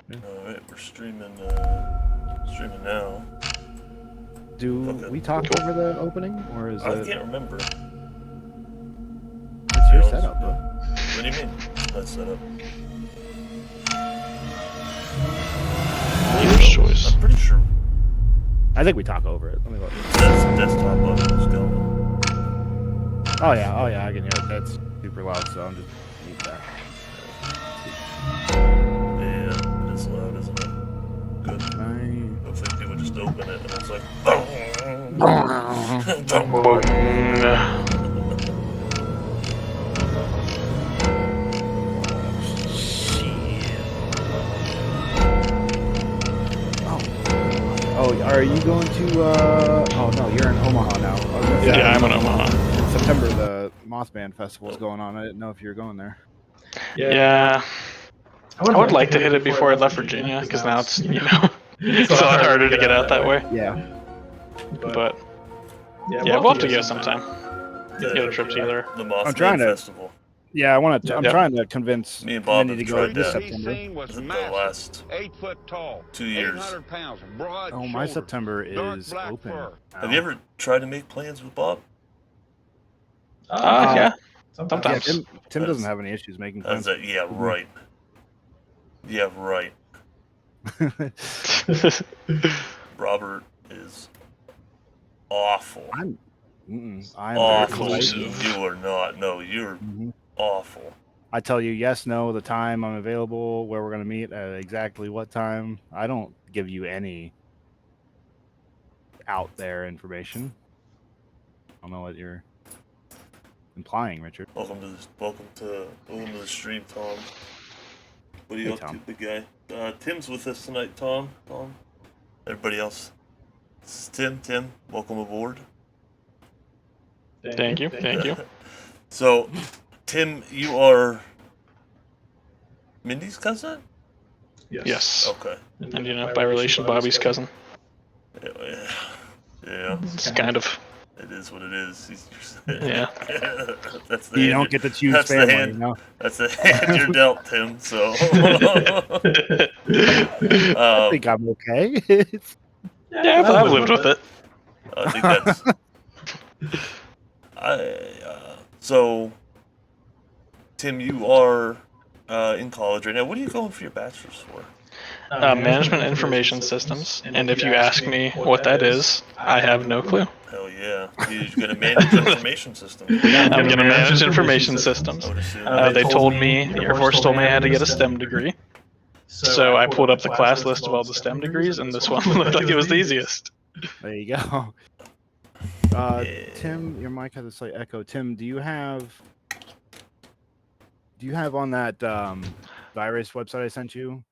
Yeah. Alright, we're streaming now. Do we talk over the opening, or is I it? can't remember. It's your setup, bro. What do you mean? That's setup. Viewer's choice. I'm pretty sure I think we talk over it. Let me look. that's the desktop button is going. Oh yeah, I can hear it. That's super loud, so I'm just mute that. Yeah, it is loud, isn't it? Good. Can Hopefully people just open it and it's like Oh, are you going to? Oh no, you're in Omaha now. Yeah, I'm in Omaha. In September, the Mothman Festival is going on. I didn't know if you were going there. Yeah. I would like to hit it before I left Virginia, because now it's, it's a lot harder to get out that way. Yeah. But, yeah, we'll have to go sometime. Get a trip together. the Mothman I'm trying to- Festival. Yeah, I want to. I'm Yep. trying to convince Me and Bob Mindy have to go tried this that. September. Was it the last 8 foot tall, 2 years? 800 pounds, broad Oh, my shoulders, September dark is black open. fur. Have you ever tried to make plans with Bob? Yeah, Yeah, sometimes. Tim doesn't have any issues making plans. Yeah, right. Yeah, right. Robert is awful. I'm Awful. very Exclusive. You are not. No, you're Mhm. awful. I tell you yes, no, the time I'm available, where we're going to meet, at exactly what time. I don't give you any out there information. I don't know what you're implying, Richard. Welcome to the stream, Tom. What are you Hey, up Tom. to, big guy? Tim's with us tonight, Tom. Everybody else. This is Tim. Tim, welcome aboard. Thank you. So, Tim, you are Mindy's cousin? Yes. Okay. And, by relation, Bobby's cousin. Yeah. It's kind of. It is what it is. Yeah. That's the You hand don't get to choose that's family, the hand, you know? That's the hand you're dealt, Tim. So. I think I'm okay. Yeah, I've lived with it. I think that's. So, Tim, you are in college right now. What are you going for your bachelor's for? Management information systems. And if you ask me what that is, I have no clue. Hell yeah. You're going to manage information systems. I'm going to manage information systems. I would assume. They told me, the Air Force told me I had to get a STEM degree. So I pulled up the class list of all the STEM degrees, and this one looked like it was the easiest. There you go. Tim, your mic has a slight echo. Tim, do you have on that virus website I sent you?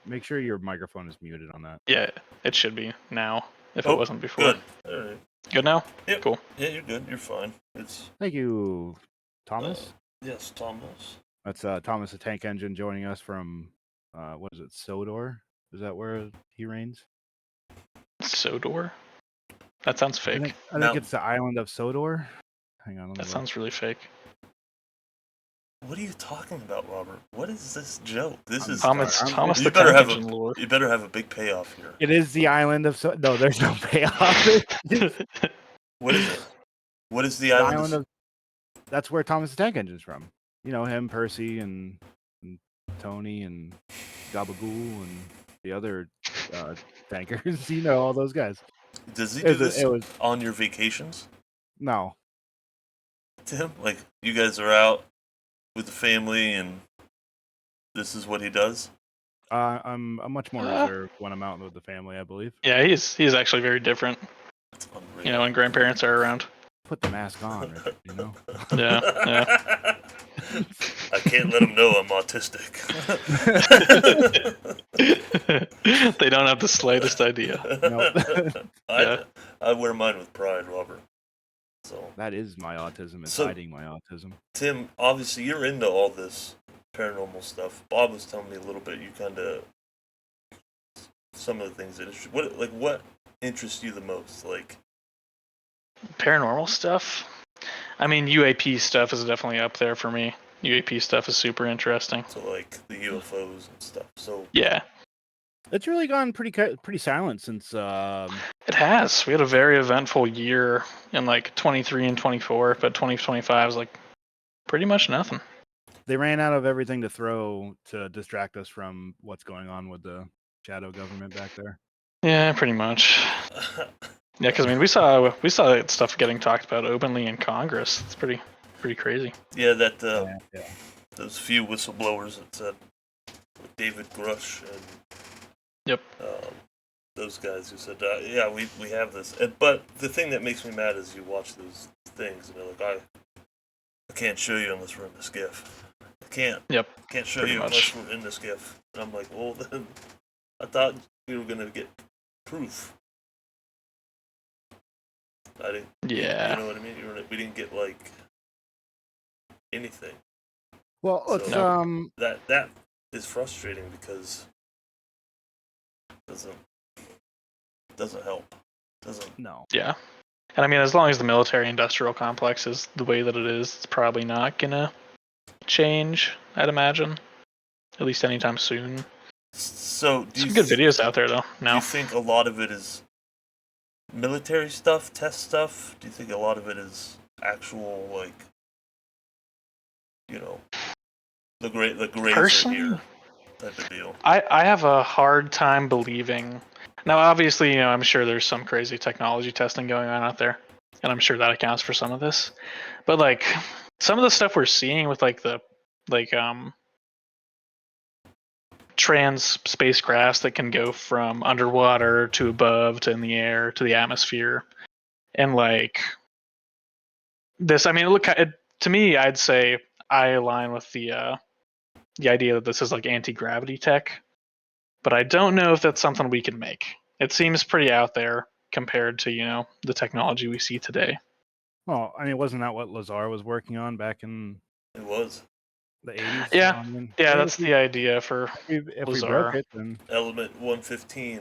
Make sure your microphone is muted on that. Yeah, it should be now, if it wasn't before. Good. All right. Good now? Yep. Cool. Yeah, you're good. You're fine. Thank you, Thomas. Yes, Thomas. That's Thomas the Tank Engine joining us from what is it, Sodor? Is that where he reigns? Sodor? That sounds fake. I think it's the island of Sodor. Hang on. That sounds really fake. What are you talking about, Robert? What is this joke? This is Thomas you the better Tank have Engine lore. You better have a big payoff here. It is the island of No, there's no payoff. What is it? What is the island of? That's where Thomas the Tank Engine's from. You know him, Percy, and Tony, and Gabagool, and the other tankers. You know all those guys. Does he do this on your vacations? No. Tim, like you guys are out with the family, and this is what he does. I'm much more reserved when I'm out with the family, I believe. Yeah, he's actually very different. That's unreal. You know, when grandparents are around. Put the mask on, you know. Yeah. I can't let them know I'm autistic. They don't have the slightest idea. Nope. I wear mine with pride, Robert. So that is my autism. It's hiding my autism. Tim, obviously you're into all this paranormal stuff. Bob was telling me a little bit. You kind of some of the things that interest you. What interests you the most? Like paranormal stuff. I mean, UAP stuff is definitely up there for me. UAP stuff is super interesting. So like the UFOs and stuff. So Yeah, It's really gone pretty silent since. it has. We had a very eventful year in like 23 and 24, but 2025 is like pretty much nothing. They ran out of everything to throw to distract us from what's going on with the shadow government back there. Yeah, pretty much. Yeah, because I mean, we saw stuff getting talked about openly in Congress. It's pretty crazy. yeah, that Yeah. those few whistleblowers that said David Grush and Yep. those guys who said, yeah, we have this. But the thing that makes me mad is you watch those things and they're like, I can't show you unless we're in the skiff. I can't. Yep. Can't show Pretty you much. unless we're in the skiff. And I'm like, well, then I thought we were gonna get proof. I didn't. Yeah. You know what I mean? We didn't get like anything. Well, let's So- That is frustrating because it doesn't help. Doesn't. no. Yeah. And I mean, as long as the military-industrial complex is the way that it is, it's probably not gonna change, I'd imagine. At least anytime soon. So do Some you good videos out there, though. Do Now, you think a lot of it is military stuff, test stuff? Do you think a lot of it is actual, like, you know, the grays are here type of deal? I have a hard time believing. Now, obviously, you know, I'm sure there's some crazy technology testing going on out there, and I'm sure that accounts for some of this. But like, some of the stuff we're seeing with like the trans spacecrafts that can go from underwater to above to in the air to the atmosphere, and like this, I mean, to me, I'd say I align with the idea that this is like anti-gravity tech, but I don't know if that's something we can make. It seems pretty out there compared to, you know, the technology we see today. Well, I mean, wasn't that what Lazar was working on back in It was the 80s? Yeah, I mean, yeah, hey, that's the idea for if we broke Lazar. it, then Element 115,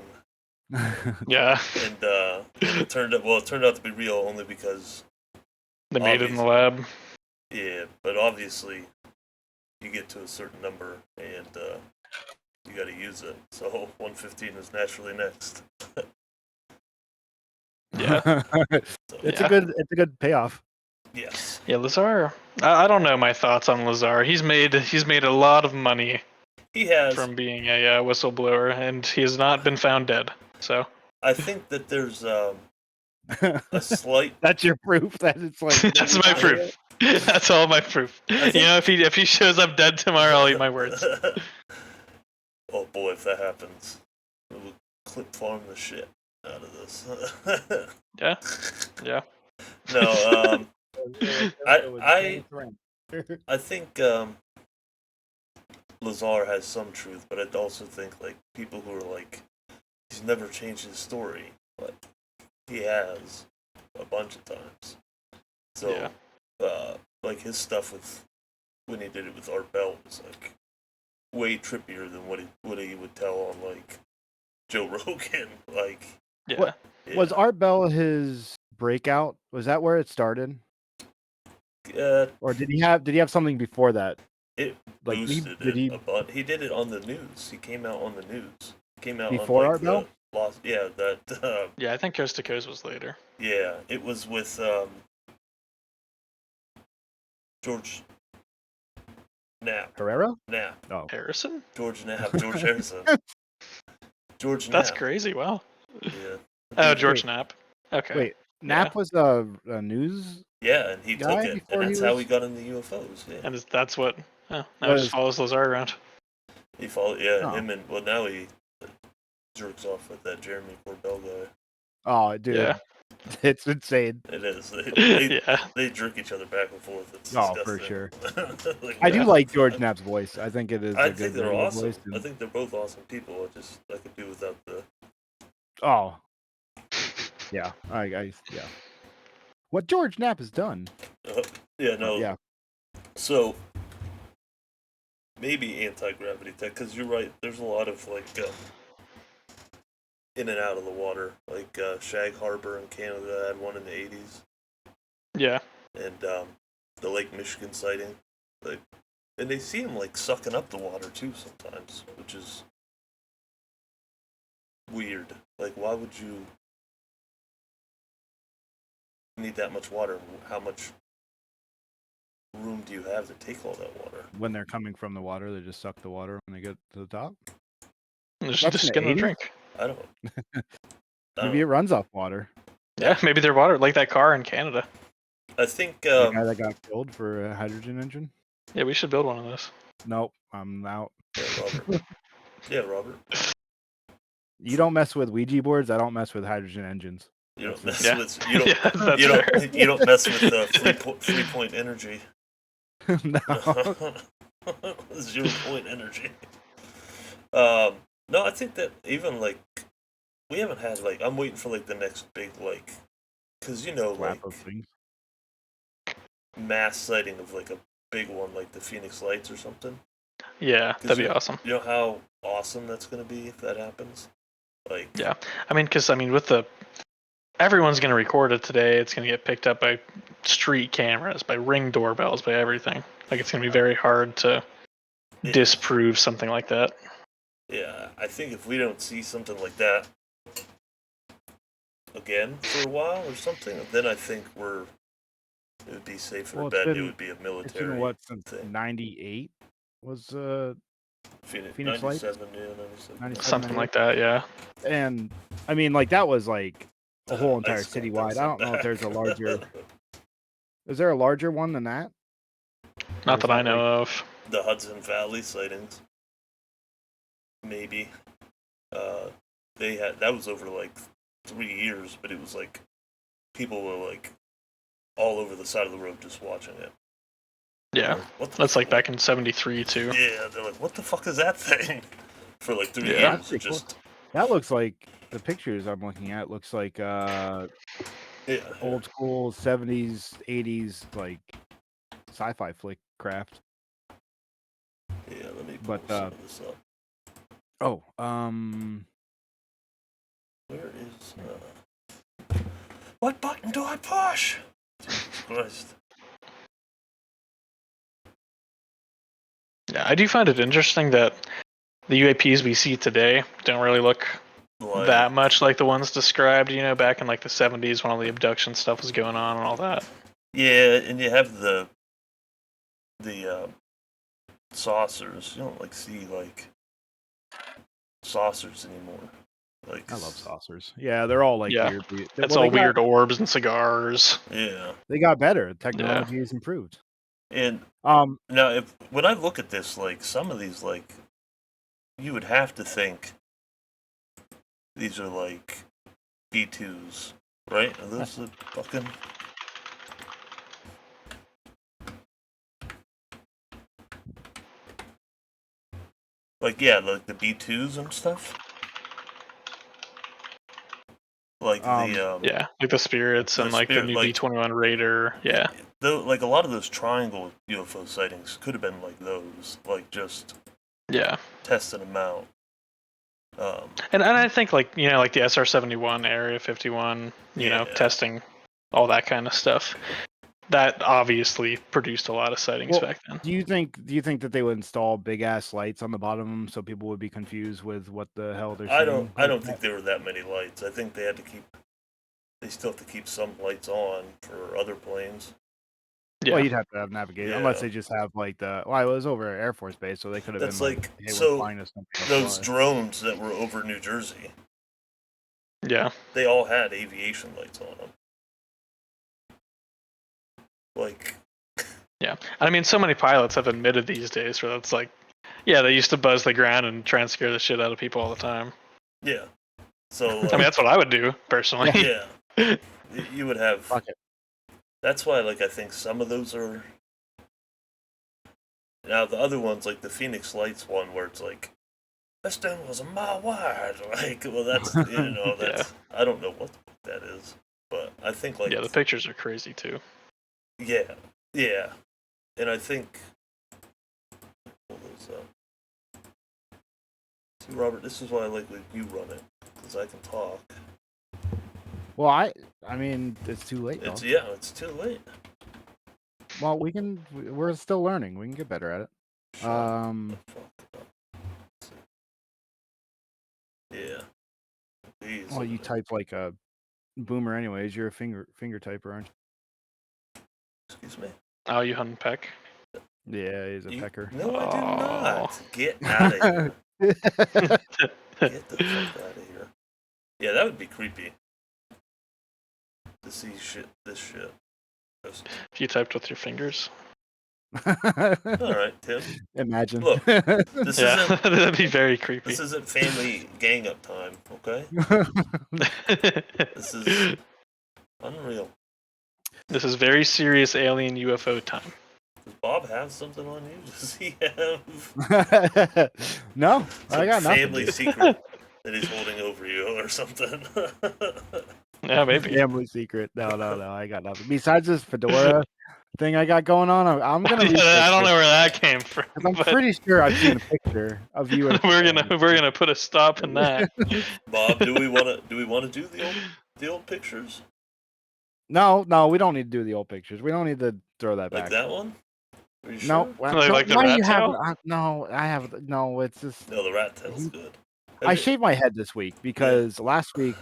Yeah, and it turned out to be real only because they made it in the obviously- lab. yeah, but obviously you get to a certain number and you got to use it. So 115 is naturally next. Yeah. So, it's Yeah. a good payoff. yes. Yeah, Lazar. I don't know my thoughts on Lazar. He's made a lot of money He has. from being a whistleblower, and he has not been found dead. So I think that there's a slight. That's your proof that it's like that's my proof. That's all my proof. think- You know, if he shows up dead tomorrow, I'll eat my words. Oh boy, if that happens, we'll clip farm the shit out of this. Yeah. Yeah. No, I think Lazar has some truth, but I also think like people who are like, he's never changed his story, but he has a bunch of times. So, like his stuff with when he did it with Art Bell was like way trippier than what he would tell on like Joe Rogan. Like, Yeah. What- Was Art Bell his breakout? Was that where it started, or did he have something before that? It Like boosted did he a bunch. He did it on the news. He came out on the news. Came out Before on like Art Bell? yeah, that Yeah, I think Coast to Coast was later. yeah, it was with George Knapp. Herrera? Knapp. Oh, Harrison? George Knapp. George Harrison. George Knapp. That's crazy. Wow. Yeah. Oh, George Wait. Knapp. Okay. wait. Knapp was a news. Yeah, and he Guy took it, before and he that's how was- he got into UFOs. Yeah. And that's what. Oh, now he Was- just follows Lazar around. He followed. Yeah, Oh. him and now he jerks off with that Jeremy Corbell guy. Oh, dude, Yeah. it's insane. It is. They, Yeah. they jerk each other back and forth. It's Oh, disgusting. for sure. Like, I do like George Knapp's voice. I think it is. I a think good they're radio awesome. voice, I and- think they're both awesome people. I could do without the. Oh, yeah. Yeah. What George Knapp has done. Yeah, no. Yeah. So maybe anti-gravity tech, because you're right. There's a lot of like in and out of the water, like Shag Harbor in Canada had one in the 80s, Yeah. and the Lake Michigan sighting. Like And they see him like sucking up the water too sometimes, which is weird. Like, why would you need that much water? How much room do you have to take all that water? When they're coming from the water, they just suck the water when they get to the top. Just That's in get the them a 80s? drink. I don't. Maybe it runs off water. Yeah, maybe they're water, like that car in Canada. I think The guy that got killed for a hydrogen engine. Yeah, we should build one of those. Nope, I'm out. Yeah, Robert. You don't mess with Ouija boards. I don't mess with hydrogen engines. You don't That's mess Yeah. with you don't Yeah, that's you don't fair. you don't mess with 3-point energy. No. 0-point energy. No, I think that even like we haven't had like I'm waiting for like the next big like because Slap like of things. mass sighting of like a big one like the Phoenix Lights or something. Yeah, 'Cause that'd be awesome. You know how awesome that's gonna be if that happens. Like Yeah, I mean, because with the everyone's gonna record it today. It's gonna get picked up by street cameras, by Ring doorbells, by everything. Like it's gonna be very hard to Yeah. disprove something like that. Yeah, I think if we don't see something like that again for a while or something, then I think it would be safer Well, bet it would be a It's military been what since thing. '98 was Phoenix 97, Lights? yeah, 97. 97, Something like that, yeah. and I mean like that was like a whole entire I just got citywide. those I don't know if back. there's a larger. Is there a larger one than that? Not Or is that I that, know like- of. The Hudson Valley sightings, maybe. They had that was over like 3 years, but it was like people were like all over the side of the road just watching it. Yeah, What the that's like fuck? back in '73 too. Yeah, they're like, what the fuck is that thing? For like 3 Yeah. years, That's it pretty cool. just That looks like the pictures I'm looking at. Looks like yeah. old school '70s, '80s like sci-fi flick craft. Yeah, let me pull But some of this up. oh, Where is what button do I push? Jesus Christ. Yeah, I do find it interesting that the UAPs we see today don't really look that much like the ones described, back in like the '70s when all the abduction stuff was going on and all that. Yeah, and you have the saucers. You don't like see like saucers anymore. Like I love saucers. Yeah, they're all like Yeah. weird. It's Well, all weird orbs and cigars. Yeah, They got better. Technology has improved. and now when I look at this, like some of these, like you would have to think these are like B2s, right? Are those the fucking? Like yeah, like the B2s and stuff. Like Yeah, like the Spirits the and like the Spirit, new like- B-21 Raider. Yeah. though, like a lot of those triangle UFO sightings could have been like those, like just Yeah. testing them out. And I think like like the SR-71, Area 51, Yeah. testing all that kind of stuff. That obviously produced a lot of sightings Well, back then. Do you think that they would install big ass lights on the bottom of them so people would be confused with what the hell they're seeing? I don't think there were that many lights. I think they still have to keep some lights on for other planes. Yeah. Well, you'd have to have navigation unless Yeah. they just have like it was over at Air Force Base, so they could have That's been like- hey, so we're flying this something else Those by. drones that were over New Jersey, Yeah. they all had aviation lights on them. Like, Yeah. I mean, so many pilots have admitted these days where that's like, yeah, they used to buzz the ground and try and scare the shit out of people all the time. yeah. So, I mean, that's what I would do personally. yeah, you would have. Fuck it. That's why, like, I think some of those are. Now the other ones, like the Phoenix Lights one, where it's like, this thing was a mile wide. Like, well, that's that's I don't know what that is, but I think like Yeah, the pictures are crazy too. yeah, and I think. Pull those up. See, Robert, this is why I like when you run it, because I can talk. Well, I mean, it's too late. It's too late. Well, we're still learning. We can get better at it. Um, Yeah. These well, you type like a boomer anyways. You're a finger typer, aren't Excuse me? Oh, you hunt peck? you? Yeah, he's a pecker. No, I do Oh. not. Get out of here. Get the fuck out of here. Yeah, that would be creepy. To see this shit. Just... If you typed with your fingers. Alright, Tim. Imagine. Look, this isn't That'd be very creepy. this isn't family gang up time, okay? This is unreal. This is very serious alien UFO time. Does Bob have something on you? Does he have No, some I got nothing. family secret that he's holding over you or something? Yeah, maybe. Family secret. No, I got nothing. Besides this fedora thing I got going on, I'm gonna. I don't know where that came from. I'm pretty sure I've seen a picture of you. We're gonna put a stop in that. Bob, do we want to do the old pictures? No, we don't need to do the old pictures. We don't need to throw that Like back. that one? Are you No, sure? Like the why rat you have? tail? No, I have. No, it's just. No, the rat tail's good. I shaved my head this week because last week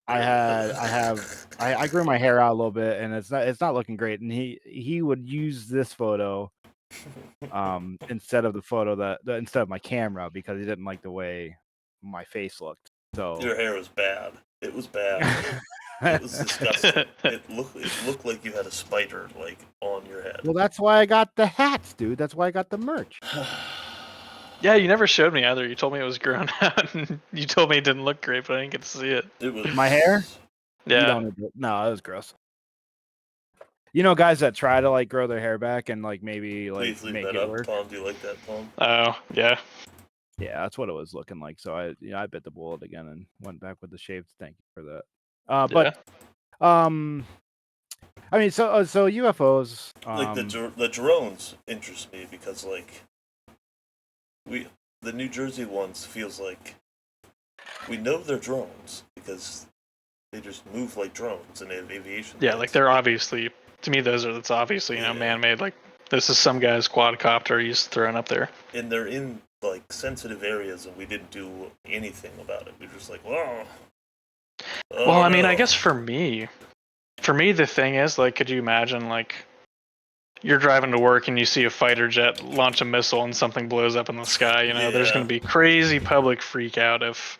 I grew my hair out a little bit and it's not looking great. And he would use this photo instead of the photo instead of my camera because he didn't like the way my face looked. So your hair was bad. It was bad. It was disgusting. It looked like you had a spider like on your head. Well, that's why I got the hats, dude. That's why I got the merch. Yeah, you never showed me either. You told me it was grown out. And you told me it didn't look great, but I didn't get to see it. It was My hair. Yeah. You don't. No, it was gross. You know, guys that try to like grow their hair back and like maybe like Please leave make that it up, work. Tom. Do you like that, Tom? Oh, yeah. Yeah, that's what it was looking like. So I bit the bullet again and went back with the shaved. Thank you for that. But I mean, so UFOs. Like the drones interest me because like the New Jersey ones feels like we know they're drones because they just move like drones and they have aviation. Yeah, lights. like they're obviously, to me, that's obviously, man-made. Like, this is some guy's quadcopter he's throwing up there. And they're in like sensitive areas and we didn't do anything about it. We were just like, whoa. Well, I mean, I guess for me, the thing is, like, could you imagine, like, you're driving to work and you see a fighter jet launch a missile and something blows up in the sky, there's going to be crazy public freak out if,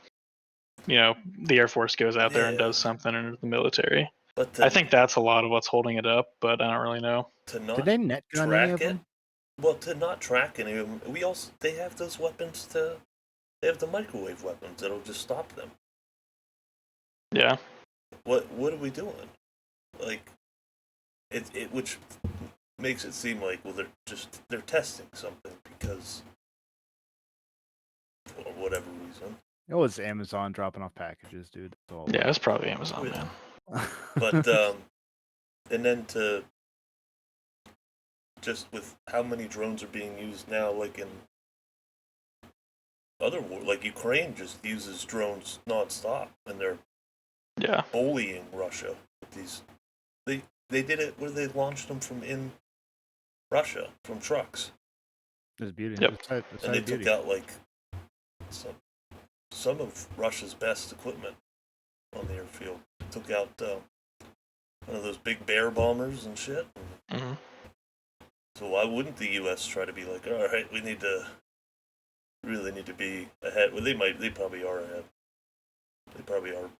the Air Force goes out there and does something in the military. But I think that's a lot of what's holding it up, but I don't really know. Did they net gun any of them? Well, to not track any of them, they have those weapons they have the microwave weapons that'll just stop them. Yeah. What are we doing? Like, it which makes it seem like, well, they're testing something because for whatever reason. It was Amazon dropping off packages, dude. Yeah, it's probably Amazon, man. But and then to just with how many drones are being used now, like in other wars, like Ukraine just uses drones nonstop, and they're bullying Russia with these. They did it where they launched them from in Russia from trucks. It's beauty. Yep. And they took out like some of Russia's best equipment on the airfield. Took out one of those big bear bombers and shit. Mm-hmm. So why wouldn't the U.S. try to be like, all right, we really need to be ahead? Well, they probably are ahead. They probably are.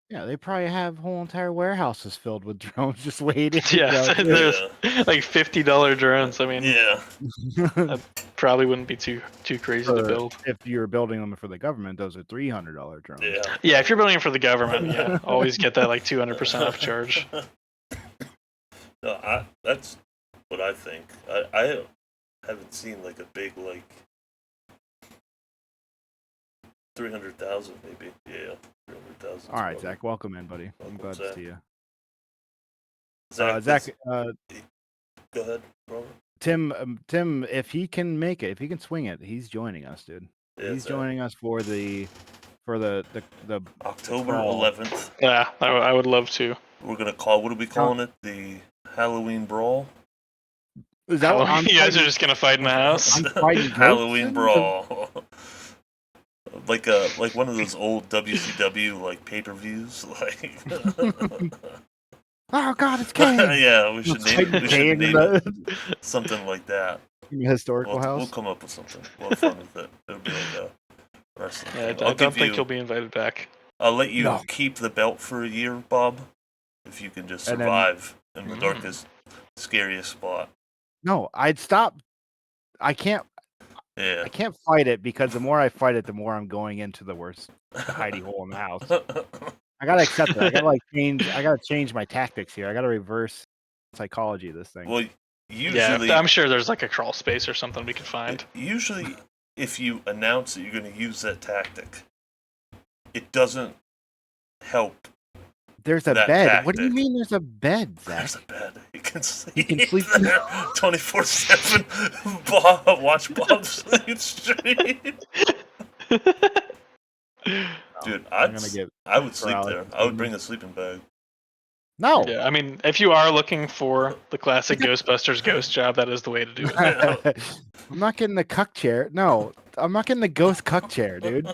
Yeah, they probably have whole entire warehouses filled with drones just waiting. Yeah, there's like $50 drones. I mean, that probably wouldn't be too crazy to build. If you're building them for the government, those are $300 drones. Yeah, if you're building them for the government, always get that like 200% upcharge. No, that's what I think. I haven't seen like a big like 300,000 maybe. Yeah, 300,000. All right, Zach, welcome in, buddy. I'm glad to see you. Zach, go ahead, Robert. Tim, if he can make it, if he can swing it, he's joining us, dude. Yeah, he's joining us for the October 11th. Yeah, I would love to. We're gonna call. What are we calling it? The Halloween Brawl. Is that what I'm you guys are fighting? just gonna fight in the house? I'm fighting ghosts Halloween in brawl. like one of those old WCW like pay-per-views. Like, Oh God, it's Kane. yeah, we should name it the something like that. historical We'll house. come up with something. We'll have fun with it. It'll be like a wrestling Yeah, thing. I don't think you'll be invited back. I'll let you No. keep the belt for a year, Bob, if you can just And then- survive in the darkest, scariest spot. No, I'd stop. I can't. Yeah. I can't fight it because the more I fight it, the more I'm going into the worst hidey hole in the house. I gotta accept it. I gotta change. I gotta change my tactics here. I gotta reverse psychology of this thing. Well, Yeah, usually, I'm sure there's like a crawl space or something we could find. usually, if you announce that you're going to use that tactic, it doesn't help. There's a that bed. What do you tactic. mean? There's a bed, Zach? There's a bed. You can sleep. You can sleep 24/7. Bob, watch Bob sleep stream. Dude, I'm gonna get I would sleep there. paralysis. I would bring a sleeping bag. no. Yeah, I mean, if you are looking for the classic Ghostbusters ghost job, that is the way to do it. I'm not getting the cuck chair. No, I'm not getting the ghost cuck chair, dude.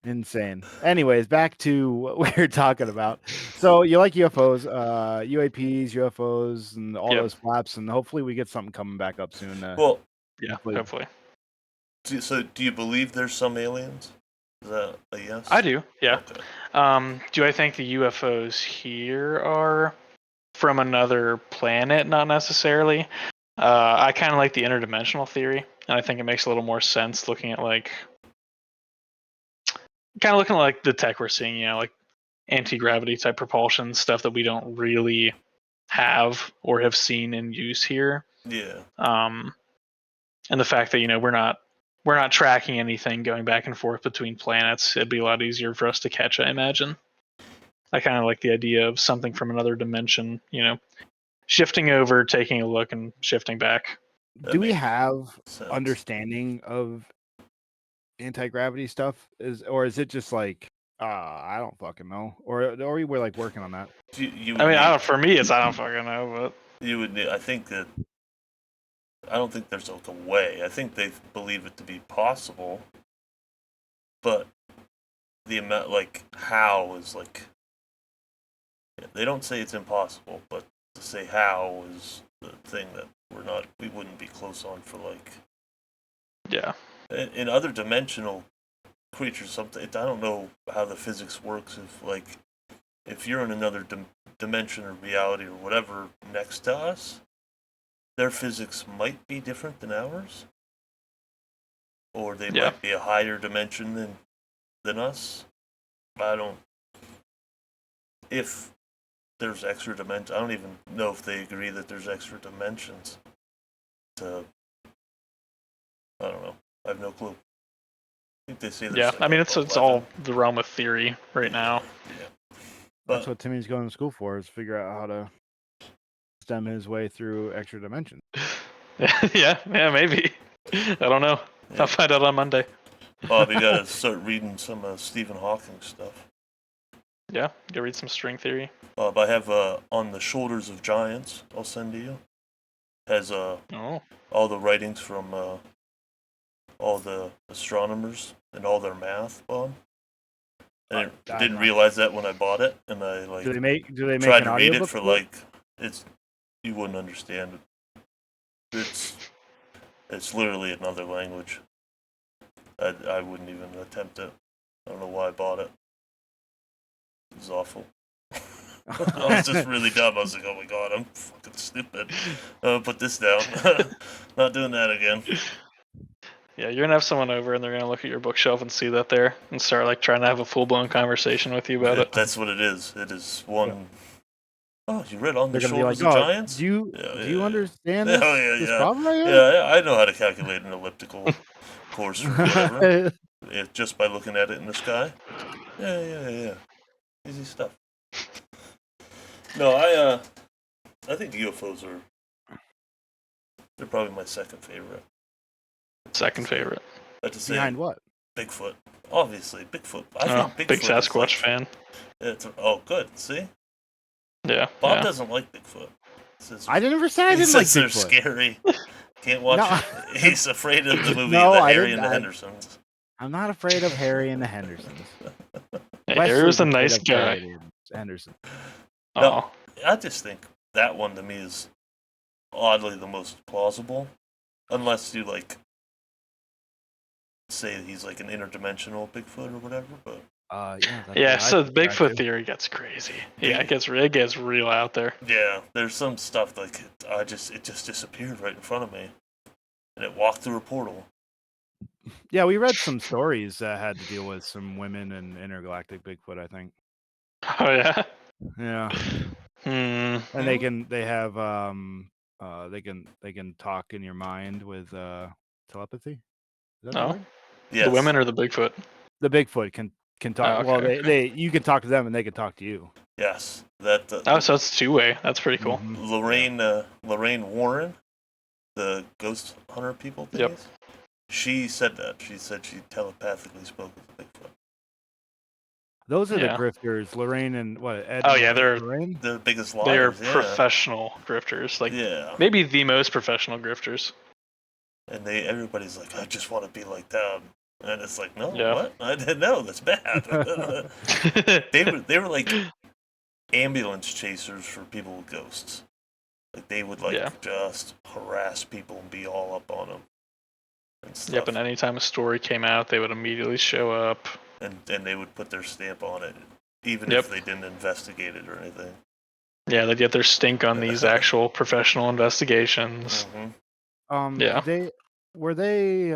Insane. Anyways, back to what we were talking about. So you like UFOs, UAPs, UFOs, and all those flaps, and hopefully we get something coming back up soon. Well, yeah, hopefully. So do you believe there's some aliens? Is that a yes? I do. Yeah. Okay. Do I think the UFOs here are from another planet? Not necessarily. I kind of like the interdimensional theory, and I think it makes a little more sense looking at the tech we're seeing, like anti-gravity type propulsion stuff that we don't really have or have seen in use here. Yeah. And the fact that we're not tracking anything going back and forth between planets. It'd be a lot easier for us to catch, I imagine. I kind of like the idea of something from another dimension, shifting over, taking a look, and shifting back. Do we have sense. understanding of anti-gravity stuff? Or is it just like I don't fucking know, or we're like working on that? For me, it's I don't fucking know, but you would. I think that I don't think there's like a way. I think they believe it to be possible, but the amount, like how, is like they don't say it's impossible, but to say how is the thing that we wouldn't be close on for like. Yeah. In other dimensional creatures, something I don't know how the physics works. If you're in another dimension or reality or whatever next to us, their physics might be different than ours, or they might be a higher dimension than us. I don't. If there's extra dimensions, I don't even know if they agree that there's extra dimensions. I don't know. I have no clue. I think they say there's I mean, it's all the realm of theory right now. Yeah. That's what Timmy's going to school for, is figure out how to stem his way through extra dimensions. yeah, maybe. I don't know. Yeah. I'll find out on Monday. Bob, you gotta start reading some Stephen Hawking stuff. Yeah, go read some string theory. Bob, I have On the Shoulders of Giants. I'll send to you. Has all the writings from all the astronomers and all their math, Bob. I didn't realize that when I bought it, and I do they make tried to read it for you wouldn't understand it. It's literally another language. I wouldn't even attempt it. I don't know why I bought it. It was awful. I was just really dumb. I was like, oh my god, I'm fucking stupid. Put this down. Not doing that again. Yeah, you're gonna have someone over and they're gonna look at your bookshelf and see that there and start trying to have a full-blown conversation with you about it. That's what it is. It is one. Yeah. Oh, you read On the Shoulders of Giants? Do you understand this? This problem right here? Yeah, I know how to calculate an elliptical course or whatever. Just by looking at it in the sky. Yeah. Easy stuff. No, I think UFOs they're probably my second favorite. Second favorite. Behind what? Bigfoot. Obviously, Bigfoot. I think Bigfoot big Sasquatch fan. Good. See? Yeah. Bob yeah. doesn't like Bigfoot. I never said I He didn't like says they're Bigfoot. scary. Can't watch. No. He's afraid of the movie No, The I Harry didn't. and the Hendersons. I'm not afraid of Harry and the Hendersons. Hey, Harry was Wesley's a afraid nice of guy. Harry and Henderson. No, Oh, I just think that one to me is oddly the most plausible, unless you like say he's like an interdimensional Bigfoot or whatever. But yeah. I So the think that Bigfoot too. theory gets crazy. The- Yeah, it gets real out there. yeah, there's some stuff like it just disappeared right in front of me, and it walked through a portal. Yeah, we read some stories that had to deal with some women and intergalactic Bigfoot, I think. Oh yeah. Yeah. Hmm. And they can talk in your mind with telepathy. Is that the No. word? Yes. The women or the Bigfoot? The Bigfoot can talk. Oh, Well, okay. you can talk to them and they can talk to you. Yes, that Oh, so it's 2-way. That's pretty cool. Mhm. Lorraine Warren, the ghost hunter people thingies. Yep. She said that. She said she telepathically spoke with Bigfoot. Those are the Yeah. grifters, Lorraine and what? Ed Oh and yeah, they're Lorraine. The biggest they are liars, yeah. professional grifters. Like Yeah. maybe the most professional grifters. And everybody's like, I just want to be like them. And it's like, no, Yeah. what? I didn't know. That's bad. they were like ambulance chasers for people with ghosts. Like they would like Yeah. just harass people and be all up on them. And stuff. Yep, and anytime a story came out, they would immediately show up. And they would put their stamp on it, even Yep. if they didn't investigate it or anything. Yeah, they'd get their stink on these actual professional investigations. Mm-hmm. Yeah. They were they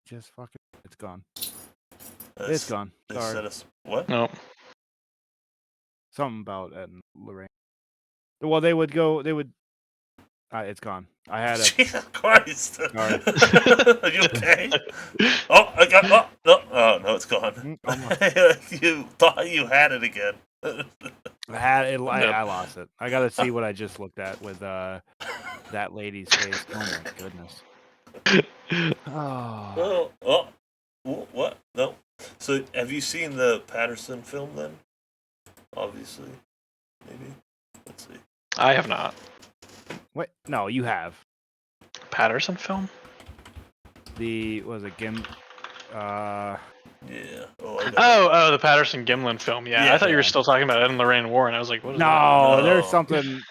just fucking it's gone. It's gone. They Sorry. said us what? No. Something about Ed and Lorraine. Well, they would go. They would. It's gone. I had a. Jesus Christ! Sorry. Are you okay? Oh, I got. Oh, no, it's gone. You thought you had it again. I had it. Yep. I lost it. I got to see what I just looked at with that lady's face. Oh my goodness. Oh. What? No. So, have you seen the Patterson film then? Obviously, maybe. Let's see. I have not. Wait, no, you have Patterson film? was it Gim? Yeah. Oh, the Patterson Gimlin film. Yeah, I thought you were Yeah. still talking about Ed and Lorraine Warren. I was like, what is that? No, there's No. something.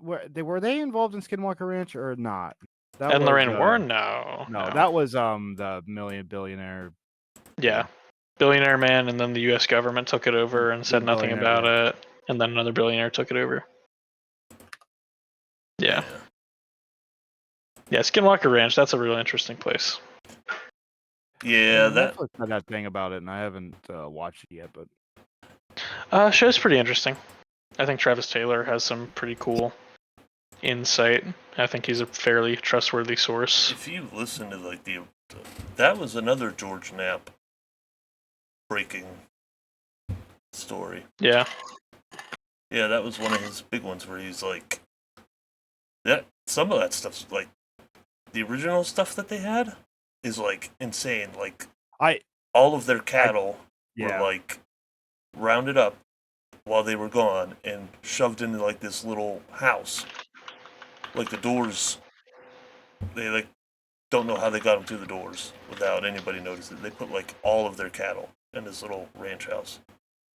Were they involved in Skinwalker Ranch or not? That Ed and was, Lorraine Warren? No. that was the billionaire. Yeah. Billionaire man, and then the U.S. government took it over and said The nothing billionaire, about it, and then another billionaire took it over. Yeah. Yeah, Skinwalker Ranch, that's a real interesting place. Yeah, that. Netflix had that thing about it, and I haven't watched it yet. But Show's pretty interesting. I think Travis Taylor has some pretty cool insight. I think he's a fairly trustworthy source. If you listen to like that was another George Knapp breaking story. Yeah. Yeah, that was one of his big ones where he's like, that some of that stuff's like the original stuff that they had is like insane. Like all of their cattle were like rounded up while they were gone and shoved into like this little house. Like the doors, they like don't know how they got them through the doors without anybody noticing. They put like all of their cattle in this little ranch house.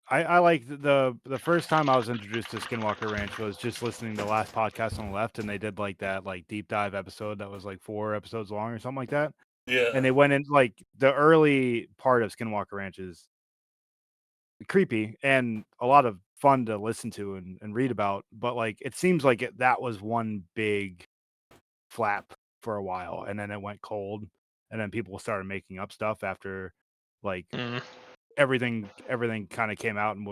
I like the first time I was introduced to Skinwalker Ranch was just listening to the last podcast on the left, and they did like that like deep dive episode that was like 4 episodes long or something like that. Yeah. And they went in like the early part of Skinwalker Ranch is creepy and a lot of fun to listen to and read about, but like it seems like that was one big flap for a while, and then it went cold, and then people started making up stuff after like everything kind of came out, and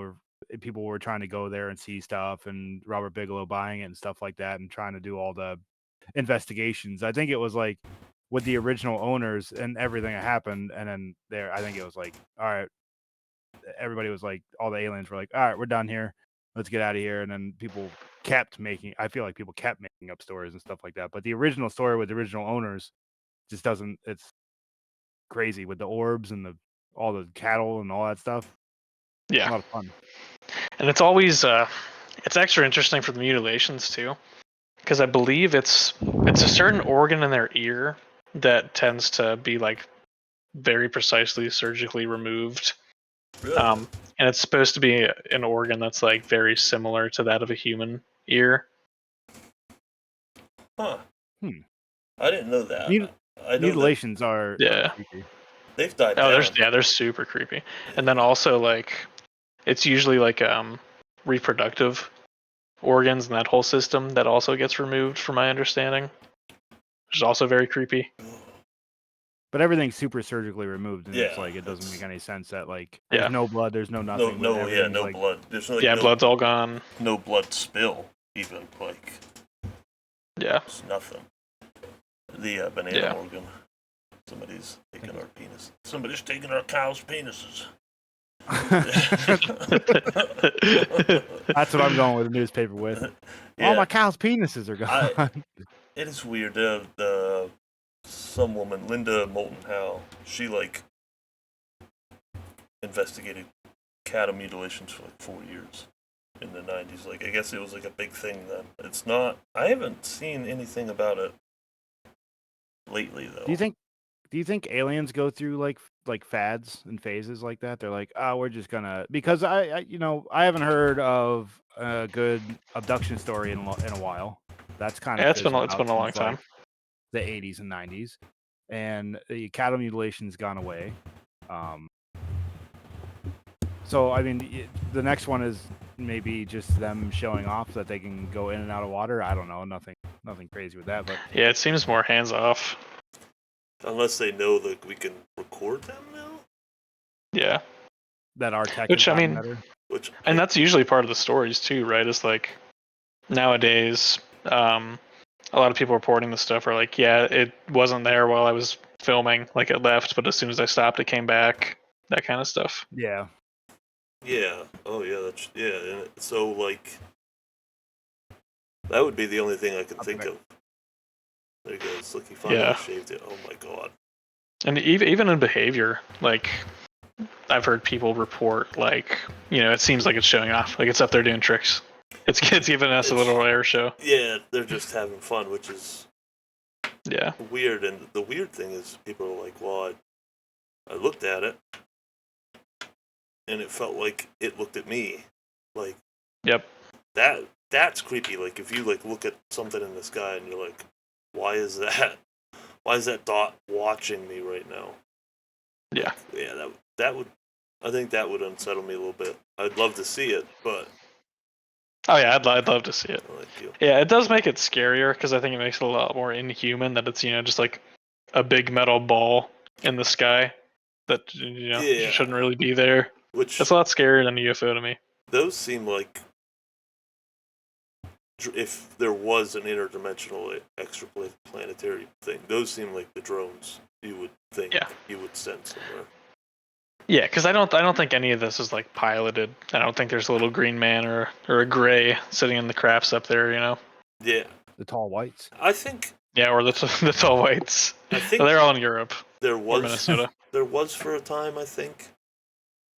people were trying to go there and see stuff, and Robert Bigelow buying it and stuff like that, and trying to do all the investigations. I think it was like with the original owners and everything that happened, and then I think it was like, all right, everybody was like, all the aliens were like, all right, we're done here, let's get out of here. And then I feel like people kept making up stories and stuff like that, but the original story with the original owners just doesn't. It's crazy with the orbs and all the cattle and all that stuff. Yeah. A lot of fun. And it's always it's extra interesting for the mutilations too, because I believe it's a certain organ in their ear that tends to be like very precisely surgically removed. Really? And it's supposed to be an organ that's like very similar to that of a human ear. Huh. Hmm. I didn't know that. I know Mutilations are Yeah. creepy. they've died Oh, down. they're super creepy. And then also like it's usually like reproductive organs in that whole system that also gets removed, from my understanding, which is also very creepy. But everything's super surgically removed, and it's Yeah, like it doesn't make any sense that like Yeah. there's no blood, there's no nothing. but no, everything's no like, blood. There's like Yeah, no blood's all gone. no blood spill, even like Yeah. it's nothing. The banana Yeah. organ. Somebody's taking our penis. Somebody's taking our cows' penises. That's what I'm going with the newspaper with. Yeah. All my cows' penises are gone. It is weird. Some woman, Linda Moulton Howe, she like investigated cattle mutilations for like 4 years in the 90s. Like I guess it was like a big thing then. It's not. I haven't seen anything about it lately though. Do you think aliens go through like fads and phases like that? They're like, oh, we're just gonna, because I I haven't heard of a good abduction story in a while. That's kind of Yeah, it's fizzled been out a long since time. like the 80s and 90s, and the cattle mutilation's gone away. So I mean, the next one is maybe just them showing off that they can go in and out of water. I don't know, nothing crazy with that, but Yeah, it seems more hands off. Unless they know that we can record them now. Yeah. that our tech Which has I gotten mean, better. and that's usually part of the stories too, right? It's like nowadays, a lot of people reporting this stuff are like, yeah, it wasn't there while I was filming, like it left, but as soon as I stopped, it came back. That kind of stuff. Yeah. Yeah. Oh yeah. That's yeah. And so like that would be the only thing I can think of. There you go. It's like he finally Yeah. shaved it. Oh my god. And even in behavior, like I've heard people report, like, it seems like it's showing off, like it's up there doing tricks. It's giving us a little air show. Yeah, they're just having fun, which is Yeah. weird. And the weird thing is, people are like, "Well, I looked at it, and it felt like it looked at me." Like, Yep. that's creepy. Like, if you like look at something in the sky and you're like, "Why is that? Why is that dot watching me right now?" Yeah. Yeah, that would. I think that would unsettle me a little bit. I'd love to see it, but Oh yeah, I'd love to see it. I like you. Yeah, it does make it scarier because I think it makes it a lot more inhuman that it's just like a big metal ball in the sky that Yeah. shouldn't really be there. Which That's a lot scarier than a UFO to me. those seem like if there was an interdimensional extraplanetary thing, those seem like the drones you would think you would send somewhere. Yeah, because I don't think any of this is like piloted. I don't think there's a little green man or a gray sitting in the crafts up there. Yeah, The tall whites. I think. Yeah, or the tall whites. I think they're all in Europe there or was Minnesota. there was for a time. I think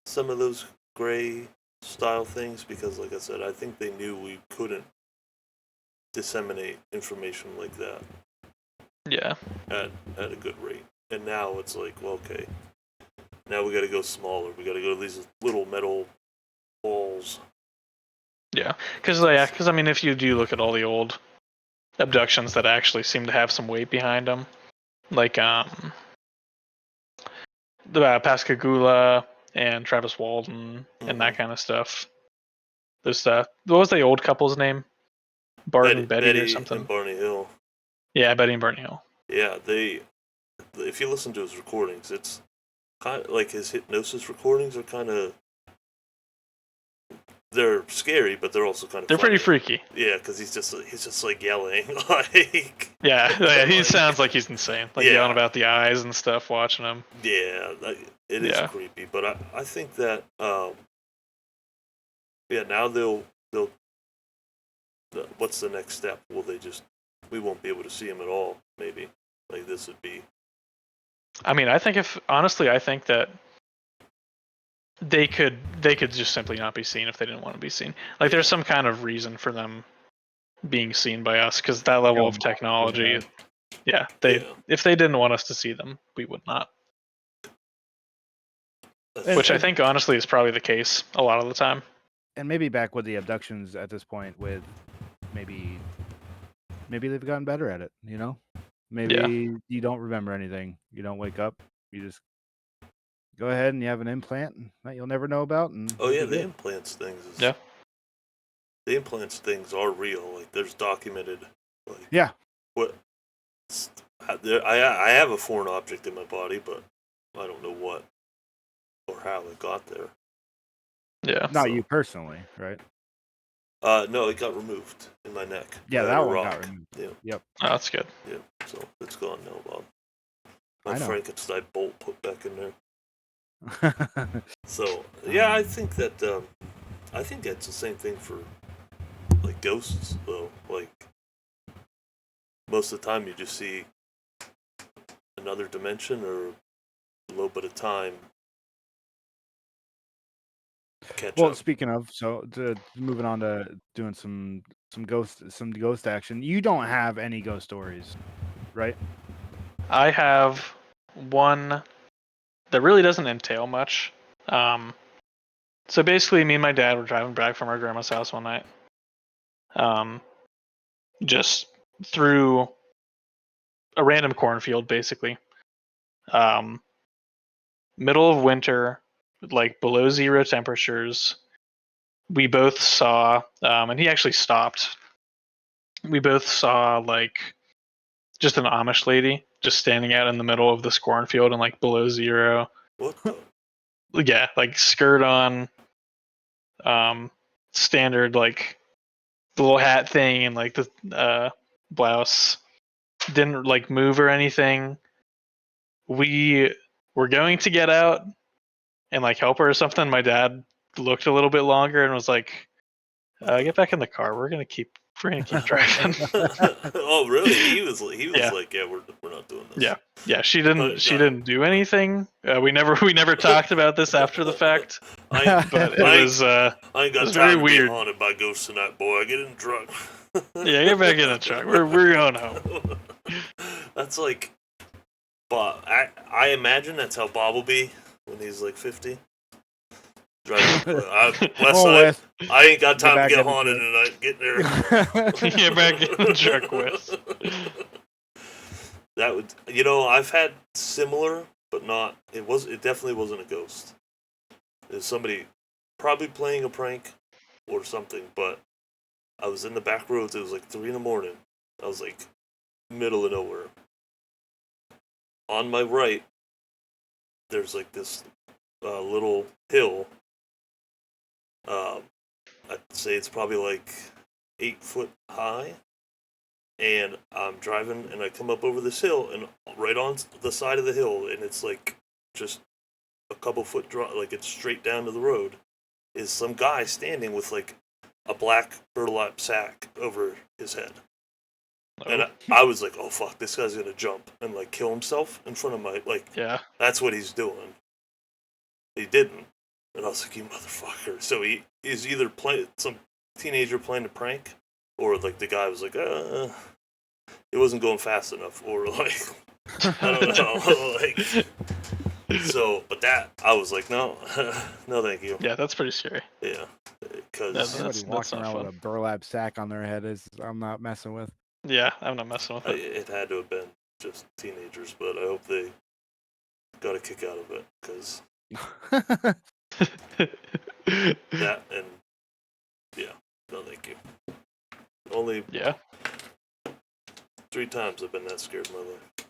some of those gray style things because, like I said, I think they knew we couldn't disseminate information like that. Yeah. At a good rate, and now it's like, well, okay. Now we got to go smaller. We got to go to these little metal balls. Yeah, because I mean, if you do look at all the old abductions that actually seem to have some weight behind them, like the Pascagoula and Travis Walton and that kind of stuff. There's what was the old couple's name? Bart and Betty or something. And Barney Hill. Yeah, Betty and Barney Hill. Yeah, if you listen to his recordings, it's kind of like his hypnosis recordings are kind of. They're scary, but they're also kind of. They're funny. pretty freaky. Yeah, because he's just like yelling like. Yeah, he sounds like he's insane, like yelling about the eyes and stuff, watching him. Yeah, it is creepy, but I think that now they'll what's the next step? Will they we won't be able to see him at all? Maybe like this would be. I mean, I think I think that they could just simply not be seen if they didn't want to be seen. Like there's some kind of reason for them being seen by us, because that level of technology. Yeah, if they didn't want us to see them, we would not. Which I think honestly is probably the case a lot of the time. And maybe back with the abductions at this point, with maybe they've gotten better at it. You know, maybe you don't remember anything. You don't wake up. You just go ahead and you have an implant that you'll never know about. And the implants things. Yeah. The implants things are real. Like there's documented. Like, yeah. What? I have a foreign object in my body, but I don't know what or how it got there. Yeah. Not you personally, right? No, it got removed in my neck. Yeah, that one got removed. Yeah. Yep. Oh, that's good. Yeah, so it's gone now, Bob. My I know. Frankenstein bolt put back in there. So yeah, I think that's the same thing for like ghosts, though. Like most of the time, you just see another dimension or a little bit of time. Well, speaking of, moving on to doing some ghost action. You don't have any ghost stories, right? I have one that really doesn't entail much. So basically, me and my dad were driving back from our grandma's house one night. Just through a random cornfield, basically. Middle of winter, like below 0 temperatures. We both saw, and he actually stopped. We both saw like just an Amish lady just standing out in the middle of this cornfield and like below 0. What the? Yeah, like skirt on, standard like the little hat thing and like the blouse. Didn't like move or anything. We were going to get out and like help her or something. My dad looked a little bit longer and was like, "Get back in the car. We're gonna keep driving." Oh, really? He was like, "Yeah, we're not doing this." Yeah. She didn't do anything. We never talked about this after the fact. But it was I ain't got very time to weird. Be haunted by ghosts tonight, boy. I get in the truck. Yeah, get back in the truck. We're going home. That's like, Bob. I imagine that's how Bob will be when he's like 50. Driving, Wes, I ain't got time to get haunted tonight. Get there. Get back in the truck, Wes. That would, I've had similar, but not. It definitely wasn't a ghost. It was somebody probably playing a prank or something. But I was in the back roads. It was like 3 a.m. I was like middle of nowhere. On my right, there's like this little hill. I'd say it's probably like 8 foot high. And I'm driving, and I come up over this hill, and right on the side of the hill, and it's like just a couple foot drop, like it's straight down to the road, is some guy standing with like a black burlap sack over his head. Oh. And I was like, oh fuck, this guy's gonna jump and like kill himself in front of my, that's what he's doing. He didn't. And I was like, you motherfucker. So he is either some teenager playing a prank, or like the guy was like, it wasn't going fast enough, or like, I don't know, like. So, but that I was like, no, no, thank you. Yeah, that's pretty scary. Yeah, because somebody walking around with a burlap sack on their head I'm not messing with. Yeah, I'm not messing with it. It had to have been just teenagers, but I hope they got a kick out of it, because that and yeah, no, thank you. Only 3 times I've been that scared in my life.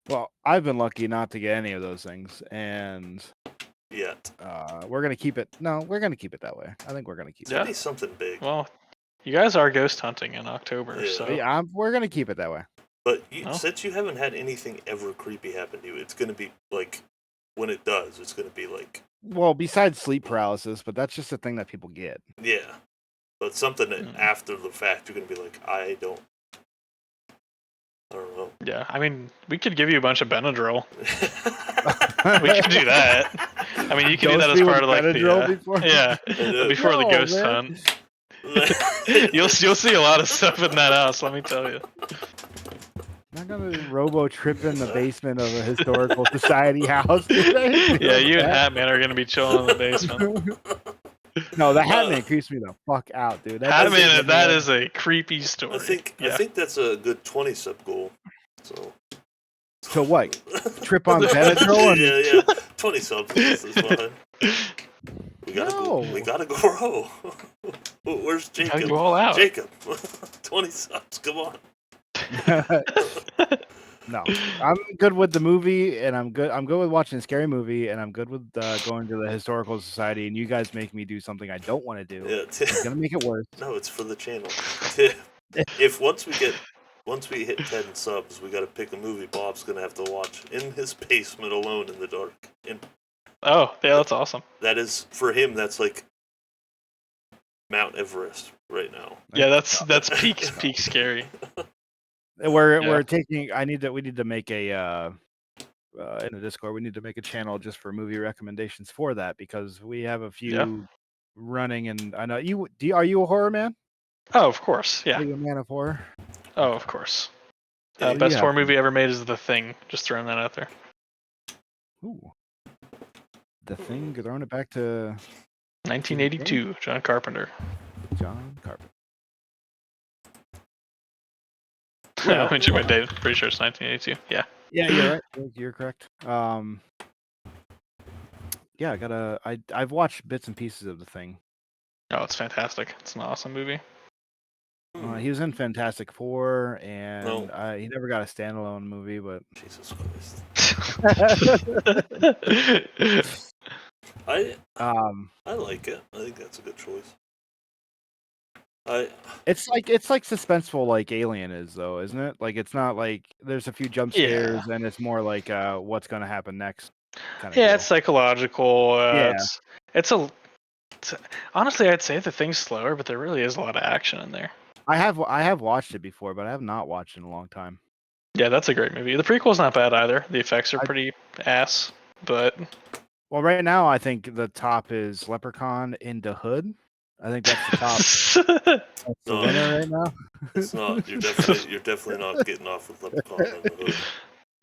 Well, I've been lucky not to get any of those things, and yet we're gonna keep it. No, we're gonna keep it that way. I think we're gonna keep it. It's something big. Well, you guys are ghost hunting in October, so yeah, we're gonna keep it that way. But since you haven't had anything ever creepy happen to you, it's gonna be like, when it does, it's gonna be like. Well, besides sleep paralysis, but that's just a thing that people get. Yeah, but something that after the fact, you're gonna be like, I don't know. Yeah, I mean, we could give you a bunch of Benadryl. We could do that. I mean, you can do Ghost that as me with part of like Benadryl the before. yeah, before the No, ghost man. hunt. You'll see a lot of stuff in that house. Let me tell you. I'm not gonna robo trip in the basement of a historical society house. Dude. Yeah, you and Hatman are gonna be chilling in the basement. No, the Hatman creeps me the fuck out, dude. Hatman, that is a creepy story. I think that's a good 20 sub goal. So what? Trip on Benadryl and yeah. 20 subs is fine. We gotta grow. Where's Jacob? Gotta go all out. Jacob, 20 subs. Come on. No, I'm good with the movie, and I'm good with watching a scary movie, and I'm good with going to the historical society. And you guys make me do something I don't want to do. Yeah, It's gonna make it worse. No, it's for the channel. If once we hit 10 subs, we gotta pick a movie Bob's gonna have to watch in his basement alone in the dark. And oh, yeah, that's awesome. that is for him. That's like Mount Everest right now. Yeah, that's peak scary. We're taking. We need to make a in the Discord. We need to make a channel just for movie recommendations for that because we have a few running. And I know you. Are you a horror man? Oh, of course. Yeah. Are you a man of horror? Oh, of course. Yeah, Best horror movie ever made is The Thing. Just throwing that out there. Ooh. The Thing. Throwing it back to 1982. John Carpenter. John Carpenter. Let me check my date. Pretty sure it's 1982. Yeah. Yeah, you're right. You're correct. Yeah, I've watched bits and pieces of The Thing. Oh, it's fantastic. It's an awesome movie. He was in Fantastic Four, and he never got a standalone movie, but Jesus Christ. I like it. I think that's a good choice. It's like suspenseful, like Alien is, though, isn't it? Like it's not like there's a few jump scares, and it's more like what's gonna happen next. It's psychological. Yeah, honestly, I'd say The Thing's slower, but there really is a lot of action in there. I have watched it before, but I have not watched it in a long time. Yeah, that's a great movie. The prequel's not bad either. The effects are pretty ass, but well, right now I think the top is Leprechaun in the Hood. I think that's the top. That's the winner right now. It's not. You're definitely not getting off with Leprechaun in the Hood.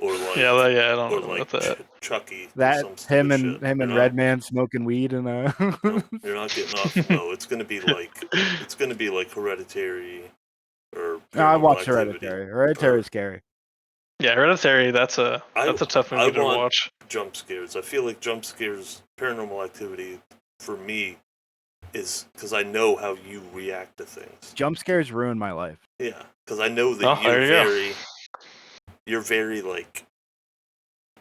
Or like, I don't know like about that. Chucky. That's him and Redman smoking weed and No, you're not getting off. No, it's gonna be like Hereditary or. No, I watched Hereditary. Hereditary is scary. Yeah, Hereditary. That's a tough movie to watch. Jump scares. I feel like jump scares, Paranormal Activity, for me, is because I know how you react to things. Jump scares ruin my life. Yeah, because I know that you're very like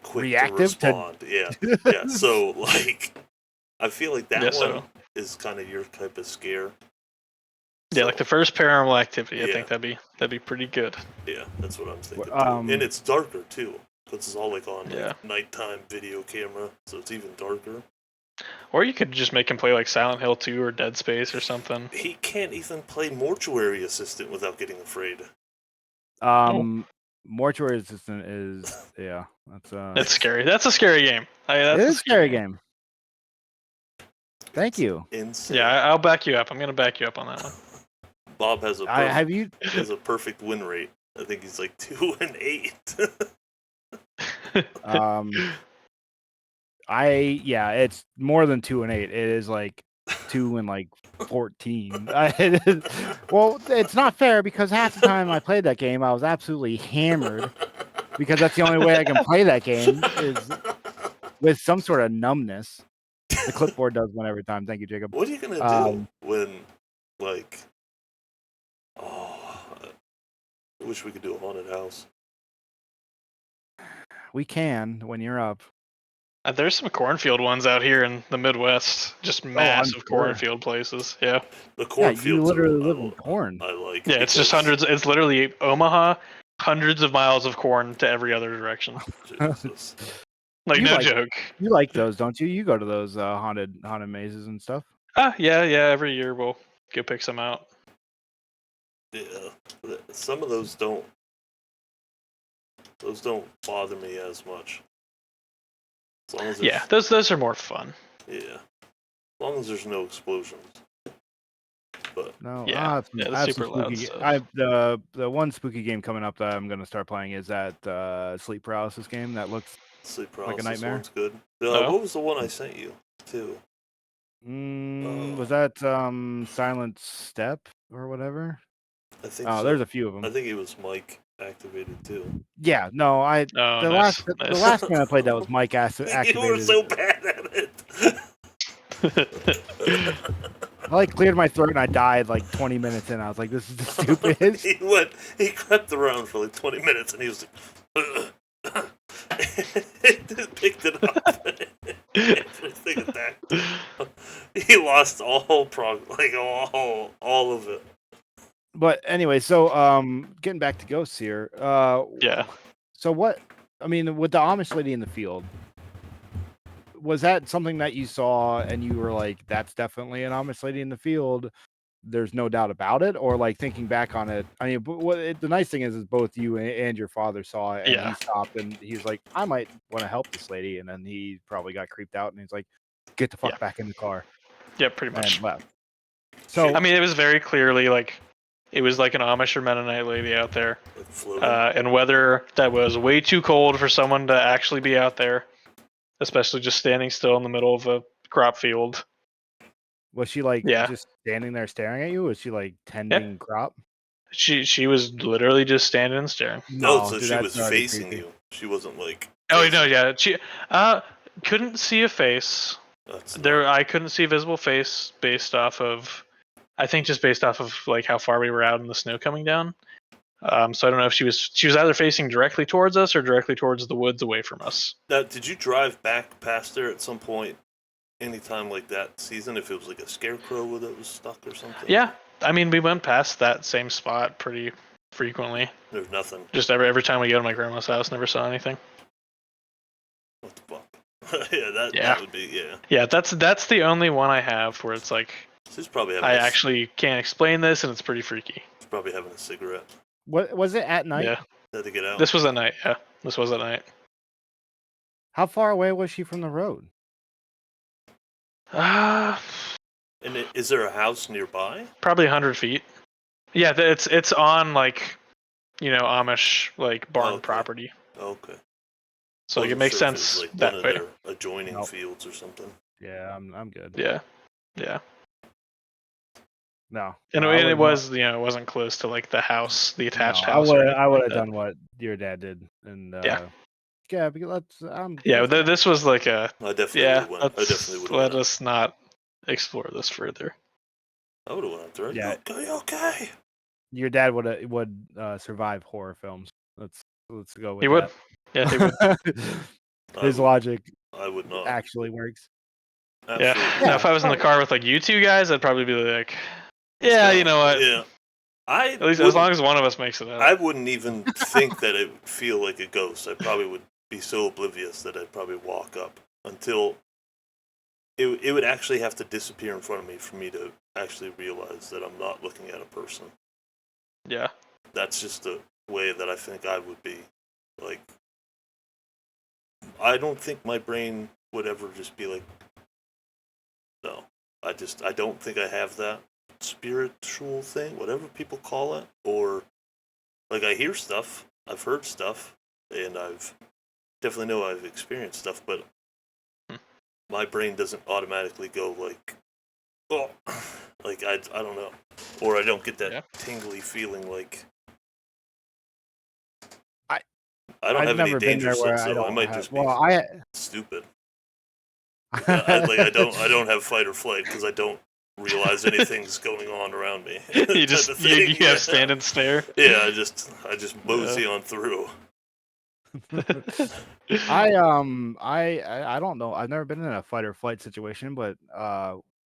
quick reactive to respond. Yeah. So like, I feel like that one is kind of your type of scare. Yeah, like the first Paranormal Activity. I think that'd be pretty good. Yeah, that's what I'm thinking. And it's darker too, because it's all like on nighttime video camera, so it's even darker. Or you could just make him play like Silent Hill 2 or Dead Space or something. He can't even play Mortuary Assistant without getting afraid. Mortuary Assistant is that's scary. That's a scary game. It is a scary game. Thank you. Insane. Yeah, I'll back you up. I'm gonna back you up on that one. Bob has has a perfect win rate. I think he's like 2-8. It's more than 2-8. It is like 2-14. Well, it's not fair because half the time I played that game, I was absolutely hammered because that's the only way I can play that game is with some sort of numbness. The clipboard does one every time. Thank you, Jacob. What are you gonna do when, like, I wish we could do a haunted house. We can when you're up. There's some cornfield ones out here in the Midwest. Just massive cornfield places. Yeah. The cornfields. Yeah, you literally live in corn. I like. Yeah, it's just hundreds. It's literally Omaha, hundreds of miles of corn to every other direction. Jesus. Like no joke. You like those, don't you? You go to those haunted mazes and stuff. Yeah. Every year we'll go pick some out. Yeah, some of those don't bother me as much. As long as Yeah, those are more fun. Yeah. As long as there's no explosions. But No, Yeah, I the have some super loud spooky. stuff. I have the one spooky game coming up that I'm gonna start playing is that sleep paralysis game that looks sleep like a paralysis nightmare. one's good. Oh. What was the one I sent you too? Was that Silent Step or whatever? I think Oh, so. there's a few of them. I think it was Mic activated too. Yeah, no, Oh, the nice. last game I played that was Mike activated. You were so bad at it. I like cleared my throat and I died like 20 minutes in. I was like, this is the stupidest. He crept around for like 20 minutes and he was like, picked it up. Everything attacked. He lost all all of it. But anyway, so getting back to ghosts here. Yeah. So what? I mean, with the Amish lady in the field, was that something that you saw and you were like, "That's definitely an Amish lady in the field"? There's no doubt about it, or like thinking back on it. I mean, the nice thing is both you and your father saw it, and Yeah. he stopped and he was like, "I might want to help this lady," and then he probably got creeped out and he's like, "Get the fuck back in the car," Yeah, pretty much. and left. So I mean, it was very clearly like it was like an Amish or Mennonite lady out there, and whether that was way too cold for someone to actually be out there, especially just standing still in the middle of a crop field. was she like Yeah. just standing there staring at you? Was she like tending crop? She was literally just standing and staring. No, so dude, she was that's already facing creepy. you. She wasn't like. Oh no, yeah. She couldn't see a face. I couldn't see a visible face based off of, I think just based off of like how far we were out in the snow coming down. So I don't know if she was either facing directly towards us or directly towards the woods away from us. Now, did you drive back past there at some point, anytime like that season? If it was like a scarecrow that was stuck or something? Yeah, I mean we went past that same spot pretty frequently. There's nothing. Just every time we go to my grandma's house, never saw anything. What the fuck? That would be Yeah, that's the only one I have where it's like she's probably having I actually can't explain this and it's pretty freaky. She's probably having a cigarette. What was it at night? Yeah. Had to get out. This was at night. Yeah, this was at night. How far away was she from the road? And is there a house nearby? Probably 100 feet. Yeah, it's on like, Amish like barn property. Okay. So it makes sense like that one way. of their adjoining fields or something. Yeah, I'm good. Yeah. No. And it was, it wasn't close to like the house, the attached house. I would have done what your dad did, and yeah, because let's. This was like a. I definitely would. I definitely would. Let us not explore this further. I would have went out there. Yeah. Okay. Your dad would survive horror films. Let's go with he that. Would. Yeah, he would. His logic. I would not. Actually works. Absolutely. Yeah. Now, if I was in the car with like you two guys, I'd probably be like, yeah, you know what? Yeah. At least as long as one of us makes it out. I wouldn't even think that it would feel like a ghost. I probably would be so oblivious that I'd probably walk up until it would actually have to disappear in front of me for me to actually realize that I'm not looking at a person. Yeah. That's just the way that I think I would be. Like, I don't think my brain would ever just be like, no. I don't think I have that spiritual thing, whatever people call it, or like I hear stuff, I've heard stuff, and I've definitely know I've experienced stuff, but my brain doesn't automatically go like, oh, like I don't know, or I don't get that tingly feeling like. I don't have any danger sense, so I might just be stupid. I don't have fight or flight because I don't realize anything's going on around me. You just you have stand and stare. Yeah, I just mosey on through. I don't know. I've never been in a fight or flight situation, but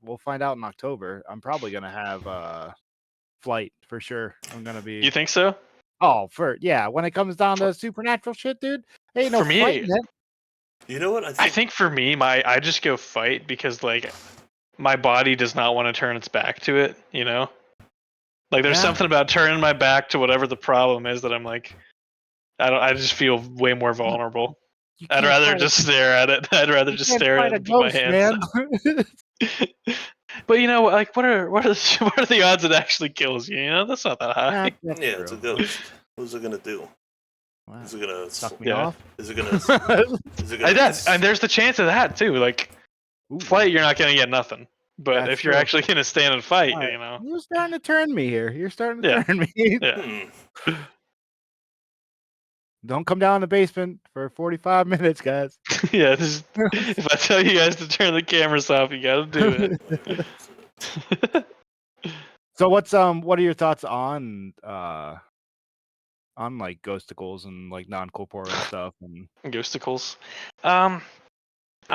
we'll find out in October. I'm probably gonna have flight for sure. I'm gonna be. You think so? Oh, when it comes down to supernatural shit, dude, ain't no for me, fighting it. You know what? I think for me, I just go fight because like my body does not want to turn its back to it. Like there's something about turning my back to whatever the problem is that I'm like, I just feel way more vulnerable. I'd rather just stare at it. I'd rather just stare at it and put my hands man. But like, what are the odds it actually kills you? That's not that high. That's Yeah, true. it's a ghost. What's it gonna do? Wow. Is it gonna Suck me off? Is it gonna? Is it gonna? And there's the chance of that too. Like, Ooh, fight, you're not gonna get nothing. But That's if you're true. actually gonna stand and fight, Right. You're starting to turn me here. You're starting to Yeah. turn me. Yeah. Don't come down in the basement for 45 minutes, guys. Yeah. If I tell you guys to turn the cameras off, you gotta do it. So what are your thoughts on like ghosticles and like non-corporeal stuff and Ghosticles. I'm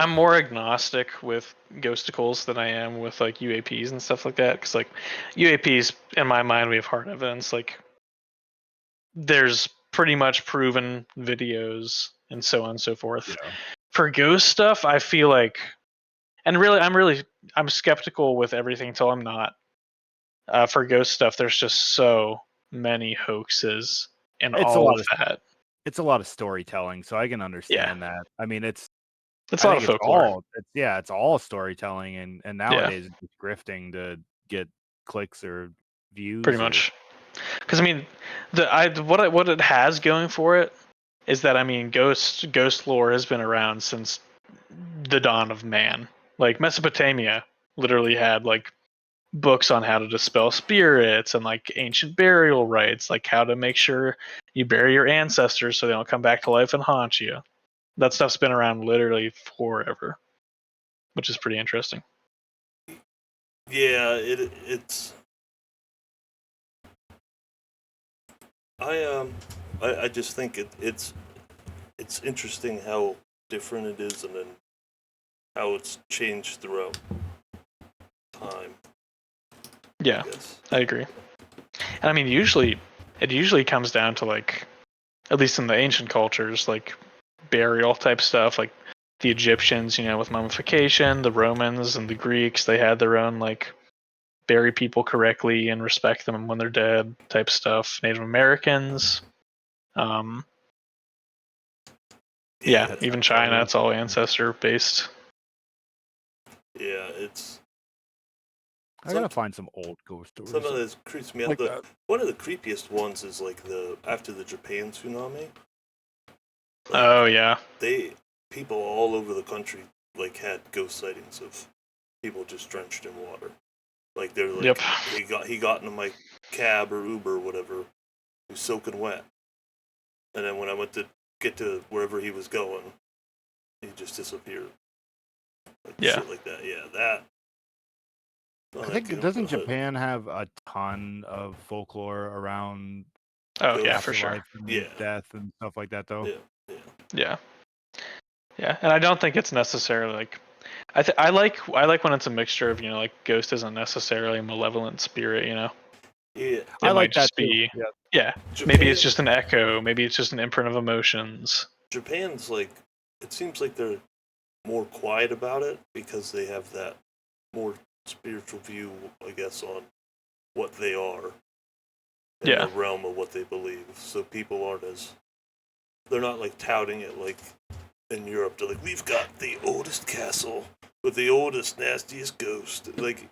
more agnostic with ghosticles than I am with like UAPs and stuff like that. Because like UAPs, in my mind, we have hard evidence. Like there's pretty much proven videos and so on and so forth. Yeah. For ghost stuff, I feel like, and really, I'm skeptical with everything till I'm not. For ghost stuff, there's just so many hoaxes and It's a all lot of that. It's a lot of storytelling, so I can understand that. I mean, It's I a lot think of folklore. it's all storytelling, and nowadays it's just grifting to get clicks or views. Pretty much. Because I mean, what it has going for it is that, I mean, ghost lore has been around since the dawn of man. Like Mesopotamia literally had like books on how to dispel spirits and like ancient burial rites, like how to make sure you bury your ancestors so they don't come back to life and haunt you. That stuff's been around literally forever, which is pretty interesting. Yeah, it's. I just think it's interesting how different it is, and then how it's changed throughout time. Yeah, I agree. And I mean, it usually comes down to like, at least in the ancient cultures, like burial type stuff, like the Egyptians, with mummification, the Romans and the Greeks, they had their own like bury people correctly and respect them when they're dead type stuff. Native Americans, even China, it's all ancestor based. Yeah, it's. I gotta find some old ghost stories. Some of this creeps me out. One of the creepiest ones is like after the Japan tsunami. Oh yeah. People all over the country like had ghost sightings of people just drenched in water. Like they're like, yep. he got into my cab or Uber or whatever, he was soaking wet. And then when I went to get to wherever he was going, he just disappeared. Like shit like that. Yeah, that. I think doesn't Japan have a ton of folklore around? Oh yeah, for sure. Death and stuff like that, though. Yeah. And I don't think it's necessarily like. I like when it's a mixture of like ghost isn't necessarily a malevolent spirit. Yeah. It I like might just that too. be. Yeah. Maybe it's just an echo. Maybe it's just an imprint of emotions. Japan's like, it seems like they're more quiet about it because they have that more spiritual view, I guess, on what they are in the realm of what they believe. So people aren't they're not like touting it like in Europe. They're like, we've got the oldest castle with the oldest, nastiest ghost. Like,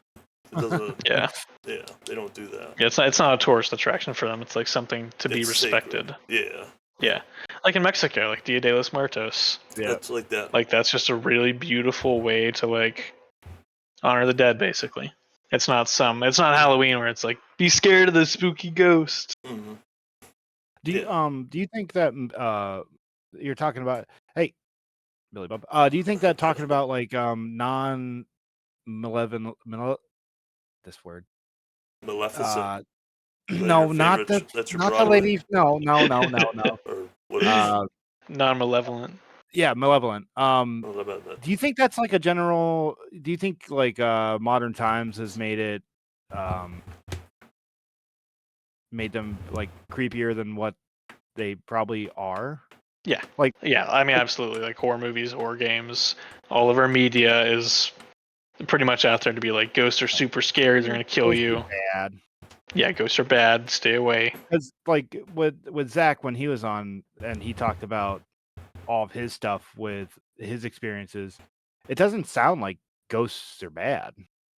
it doesn't. Yeah, they don't do that. Yeah, it's not a tourist attraction for them. It's like something to be respected. Sacred. Yeah, like in Mexico, like Dia de los Muertos. Yeah, it's like that. Like that's just a really beautiful way to like honor the dead, basically. It's not Halloween where it's like be scared of the spooky ghost. Mm-hmm. Do you think that you're talking about? Hey, Billy Bob. Do you think that talking about like non-malevolent this word? Maleficent. No, not the ladies. No. Or what non-malevolent. Yeah, malevolent. Do you think that's like a general? Do you think like modern times has made it made them like creepier than what they probably are? Yeah. Like I mean, absolutely. Like horror movies, horror games, all of our media is pretty much out there to be like ghosts are super scary. They're gonna kill you. Bad. Yeah, ghosts are bad. Stay away. Because like with Zach when he was on and he talked about all of his stuff with his experiences, it doesn't sound like ghosts are bad.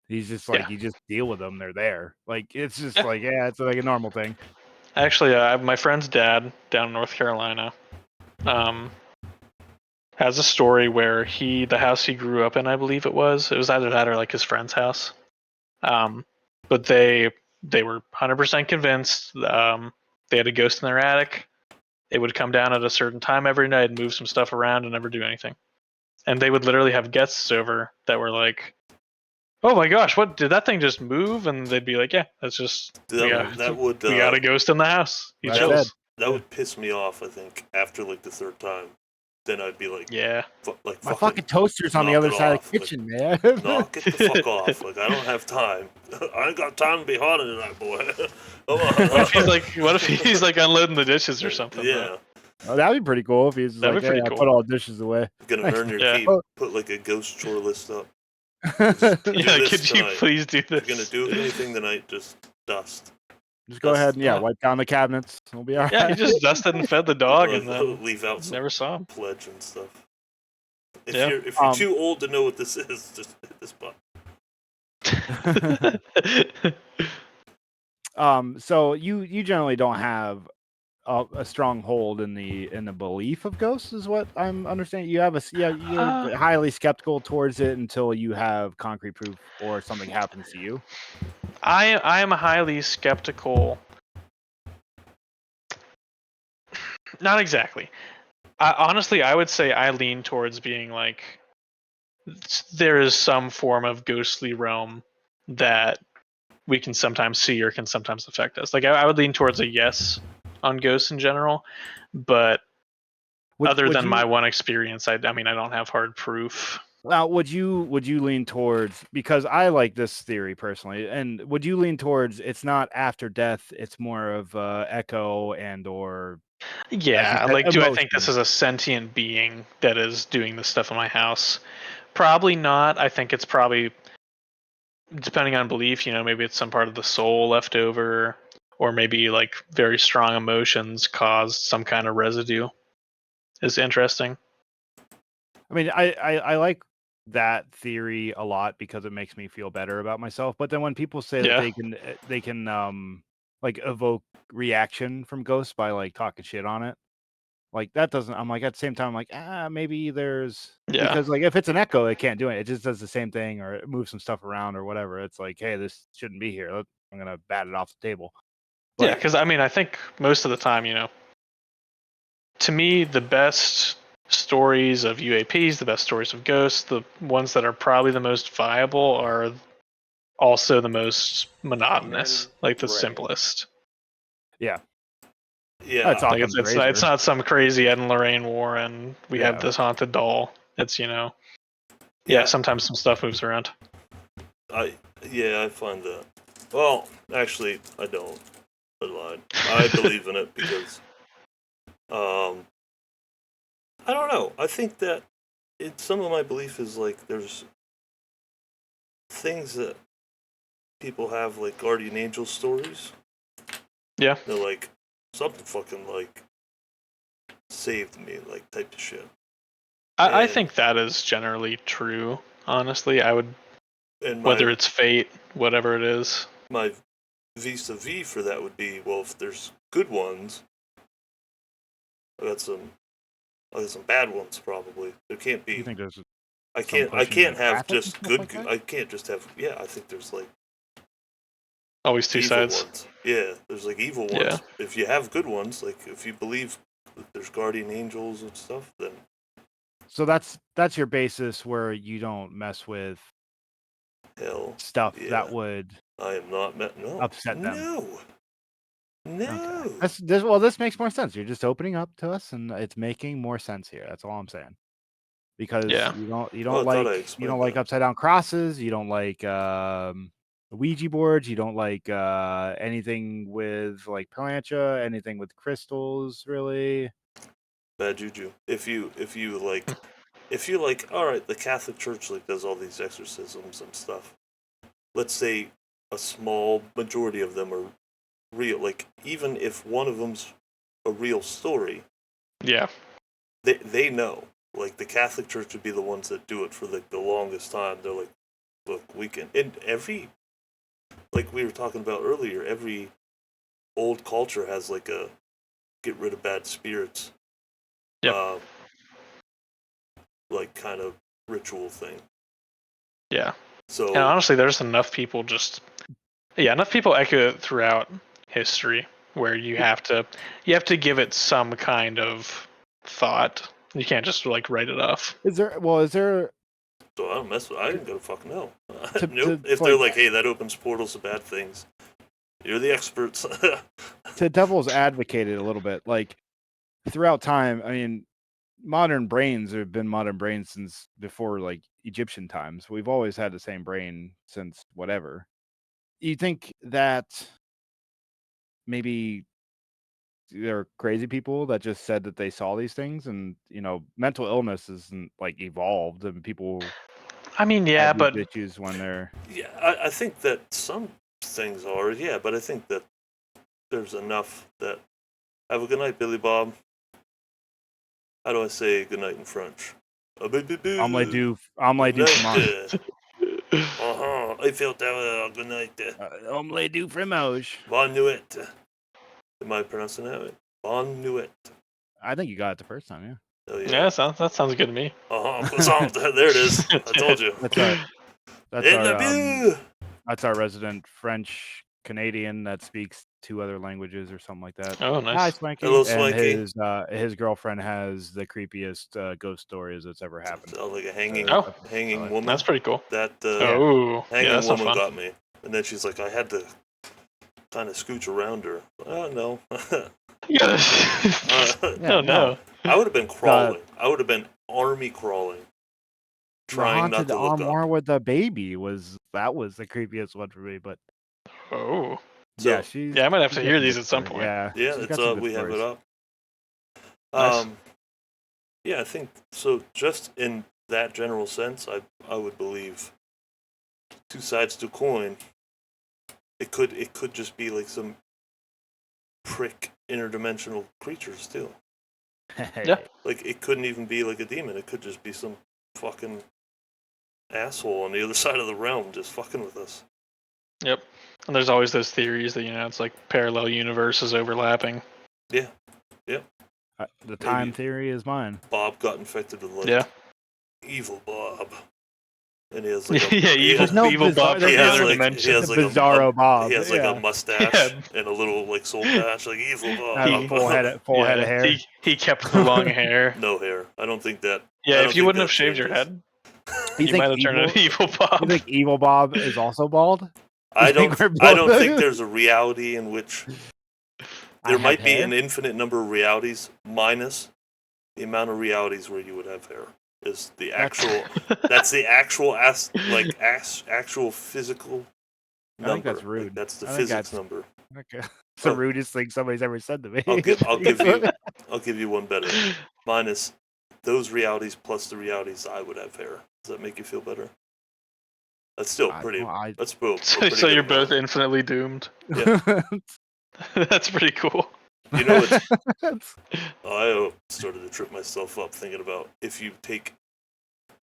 He's just like, you just deal with them; they're there. Like it's just like, yeah, it's like a normal thing. Actually, my friend's dad down in North Carolina has a story where the house he grew up in, I believe it was either that or like his friend's house. But they were 100% convinced they had a ghost in their attic. It would come down at a certain time every night and move some stuff around and never do anything. And they would literally have guests over that were like, "Oh my gosh, what did that thing just move?" And they'd be like, "Yeah, that's just we got a ghost in the house." He chills. That would piss me off. I think after like the third time, then I'd be like, yeah, like my fucking toaster's on the other side of the kitchen, man. No, get the fuck off! Like I don't have time. I ain't got time to be haunted tonight, boy. Come on. What if he's like unloading the dishes or something? Yeah. Oh, that'd be pretty cool if he's just like, "Hey, I put all the dishes away." You're gonna earn your keep. Put like a ghost chore list up. Could you please do this? If you're gonna do anything tonight, just dust. Just go ahead and wipe down the cabinets. We'll be all right. Yeah, he just dusted and fed the dog, and then leave out some never saw him. Pledge and stuff. If you're too old to know what this is, just hit this button. So you generally don't have a strong hold in the belief of ghosts, is what I'm understanding. You have you're highly skeptical towards it until you have concrete proof or something happens to you. I am highly skeptical. Not exactly. Honestly, I would say I lean towards being like, there is some form of ghostly realm that we can sometimes see or can sometimes affect us. Like I would lean towards a yes on ghosts in general, but other than my one experience, I mean, I don't have hard proof. Now, would you lean towards, because I like this theory personally, and would you lean towards it's not after death, it's more of echo and or yeah, like emotion. Do I think this is a sentient being that is doing this stuff in my house? Probably not. I think it's probably, depending on belief, maybe it's some part of the soul left over, or maybe like very strong emotions caused some kind of residue. Is interesting. I mean, I like that theory a lot because it makes me feel better about myself. But then when people say that they can like evoke reaction from ghosts by like talking shit on it, like that doesn't. I'm like, at the same time, I'm like, maybe there's because like if it's an echo, it can't do it. It just does the same thing or it moves some stuff around or whatever. It's like, hey, this shouldn't be here. I'm gonna bat it off the table. But, yeah, because I mean, I think most of the time, to me, the best stories of UAPs, the best stories of ghosts, the ones that are probably the most viable are also the most monotonous, like the simplest. Yeah. Yeah. Like it's not some crazy Ed and Lorraine Warren, we have this haunted doll. It's, sometimes some stuff moves around. I find that. Well, actually, I don't. I lied. I believe in it because, I don't know. I think that some of my belief is like there's things that people have like guardian angel stories. Yeah. They're like something fucking like saved me, like type of shit. I think that is generally true. Honestly, I would. Whether it's fate, whatever it is. My vis-a-vis for that would be, well, if there's good ones, I got some bad ones probably. There can't be. You think there's I can't have just good. Like I can't just have. Yeah, I think there's like always two sides. Ones. Yeah, there's like evil ones. Yeah. If you have good ones, like if you believe that there's guardian angels and stuff, then. So that's your basis where you don't mess with stuff that would. I am not upset them. No. Okay. This makes more sense. You're just opening up to us, and it's making more sense here. That's all I'm saying. Because you don't like upside down crosses. You don't like Ouija boards. You don't like anything with like Palancha. Anything with crystals, really. Bad juju. If you like, all right, the Catholic Church like does all these exorcisms and stuff. Let's say a small majority of them are real. Like even if one of them's a real story, they know. Like, the Catholic Church would be the ones that do it for the longest time. They're like, look, we can. And like we were talking about earlier, every old culture has like a get rid of bad spirits, Yep. like kind of ritual thing. Yeah. So And honestly, there's enough people echo it throughout history where you have to give it some kind of thought. You can't just like write it off. Is there So I don't mess with. I ain't gonna fucking know. to If they're like, hey, that opens portals to bad things, you're the experts. to devil's advocate it a little bit, like throughout time, I mean, modern brains have been modern brains since before like Egyptian times. We've always had the same brain since whatever. You think that maybe there are crazy people that just said that they saw these things, and mental illness isn't like evolved, and people I mean, yeah, have these but issues when they're Yeah, I think that some things are, yeah, but I think that there's enough that. Have a good night, Billy Bob. How do I say good night in French? omelette du Good fromage. night. I felt that. Good night. Omelette du fromage. Bonne nuit. Am I pronouncing that right? Bonne nuit. I think you got it the first time, yeah. Oh, yeah, that sounds good to me. There it is. I told you. That's our resident French Canadian that speaks 2 other languages or something like that. Oh, Hi, nice. Swanky. Hello, And Swanky. his girlfriend has the creepiest ghost stories that's ever happened. Sounds like a hanging woman. That's pretty cool. That Oh, yeah, hanging that's not woman fun. got me. And then she's like, I had to kind of scooch around her. No. Yeah. Yeah, no. I would have been crawling. I would have been army crawling. The Trying not haunted to look armoire up. with the baby was the creepiest one for me, but Oh. yeah, So, I might have she's to got hear some these good at some stories. point. Yeah, yeah, she's it's got some good we have it stories. up. Nice. Yeah, I think so. Just in that general sense, I would believe 2 sides to a coin. It could just be like some prick interdimensional creatures too. Yeah. Like, it couldn't even be like a demon. It could just be some fucking asshole on the other side of the realm just fucking with us. Yep. And there's always those theories that it's like parallel universes overlapping. Yeah. Yep. The time theory is mine. Bob got infected with evil Bob. And he has like evil Bob from the other dimension. He has like Bizarro Bob. He has like a mustache and a little like soul patch, like evil Bob. Full head of hair. He kept the long hair. No hair. I don't think that. Yeah, if you wouldn't have shaved your head, you might have turned into evil Bob. You think evil Bob is also bald? I don't think there's a reality in which there might be an infinite number of realities minus the amount of realities where you would have hair. Is the actual that's the actual actual physical number. I think that's rude. Like, that's the physics number. Okay. It's the rudest thing somebody's ever said to me. I'll give you one better. Minus those realities plus the realities I would have hair. Does that make you feel better? That's still pretty. That's pretty. So you're both infinitely doomed. Yeah. That's pretty cool. You know, I started to trip myself up thinking about if you take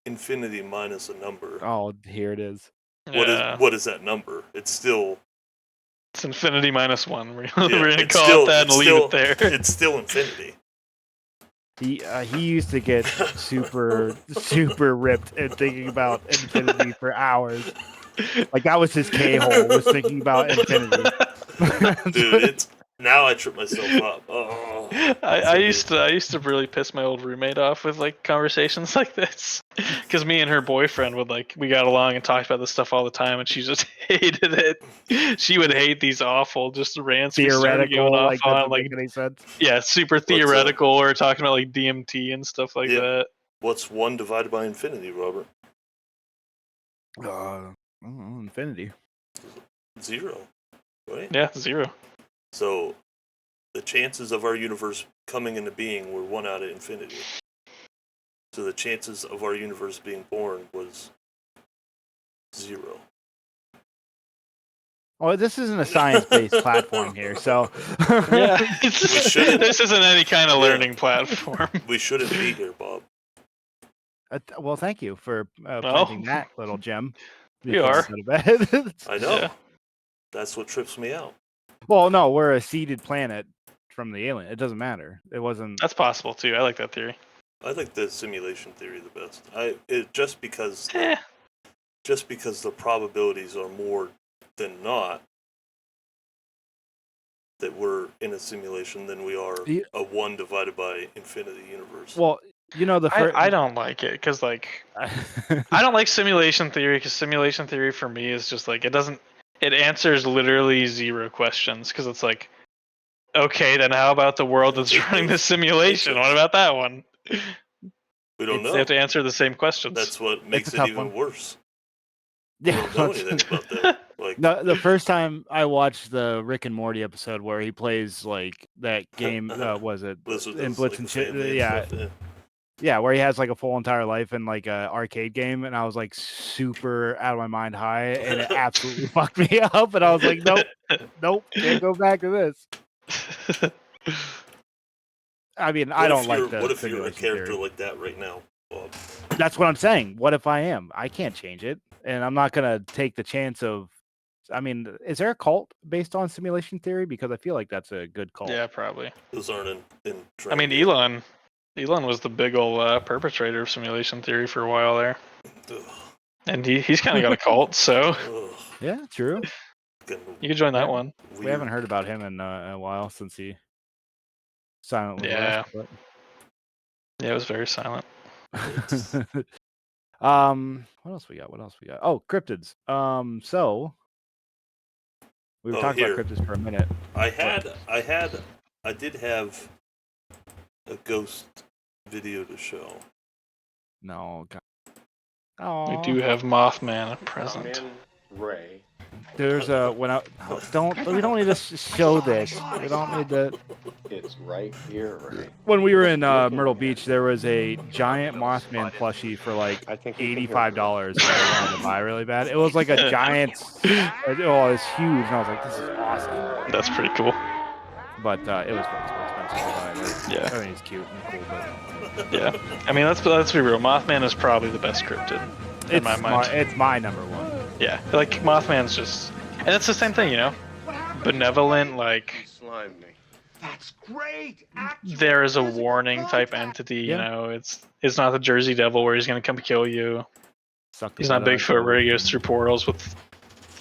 infinity minus a number. Oh, here it is. What is that number? It's infinity minus 1. We're gonna call it that and leave it there. It's still infinity. He used to get super ripped and thinking about infinity for hours. Like that was his K-hole, was thinking about infinity. Dude, now I trip myself up. Oh, I used to really piss my old roommate off with like conversations like this, because me and her boyfriend we got along and talked about this stuff all the time, and she just hated it. She would hate these awful just rants theoretical, going off like on, doesn't like make any sense. Yeah, super theoretical, or talking about like DMT and stuff like that. What's 1 divided by infinity, Robert? Infinity. 0, right? Yeah, 0. So the chances of our universe coming into being were 1 out of infinity. So the chances of our universe being born was 0. Oh, this isn't a science-based platform here, so Yeah, shouldn't- this isn't any kind of Yeah. learning platform. We shouldn't be here, Bob. Well, thank you for Well, planting that little gem. we before are. go to bed. I know. Yeah. That's what trips me out. Well, no, we're a seeded planet from the alien. It doesn't matter. It wasn't. That's possible too. I like that theory. I think the simulation theory the best. Just because Eh. the probabilities are more than not that we're in a simulation than we are Yeah. a 1 divided by infinity universe. Well, you know the first. I don't like it because like I don't like simulation theory because simulation theory for me is just like it answers literally 0 questions because it's like, okay, then how about the world that's running this simulation? What about that one? We don't know. They have to answer the same questions. That's what makes it tough even one. worse. We Yeah, don't know anything about that. Like, the first time I watched the Rick and Morty episode where he plays like that game, was it Blizzard in does, Blitz like, and the Shit? family and Yeah, stuff, yeah. yeah, where he has like a full entire life in like a arcade game, and I was like super out of my mind high, and it absolutely fucked me up, and I was like, nope, can't go back to this. I mean, I don't like the What if you're a simulation character theory. like that right now, Bob? That's what I'm saying. What if I am? I can't change it, and I'm not gonna take the chance of. I mean, is there a cult based on simulation theory? Because I feel like that's a good cult. Yeah, probably. Those aren't in I mean, trend yet. Elon was the big old perpetrator of simulation theory for a while there, Ugh. and he's kind of got a cult. So Ugh. Yeah, true. you could join that one. We haven't heard about him in a while since he silently Yeah. left. But... Yeah, it was very silent. What else we got? Oh, cryptids. So we were talking about cryptids for a minute. I did have a ghost video to show. No, God. We Oh, do have Mothman present. Ray. there's a we don't need to show this. We don't need to. It's right here, Ray. When we were in Myrtle Beach, there was a giant Mothman plushie for like $85 that I wanted to buy really bad. It was like a giant. It's huge, and I was like, "This is awesome." That's pretty cool. But it was way too expensive to buy. Yeah. I mean, he's cute and cool, but Yeah. I mean, let's be real. Mothman is probably the best cryptid in my mind. It's my number one. Yeah, like Mothman's just, and it's the same thing, you know, benevolent. Like That's great. there is a warning type entity. You know, it's not the Jersey Devil where he's gonna come kill you. He's not Bigfoot where he goes through portals with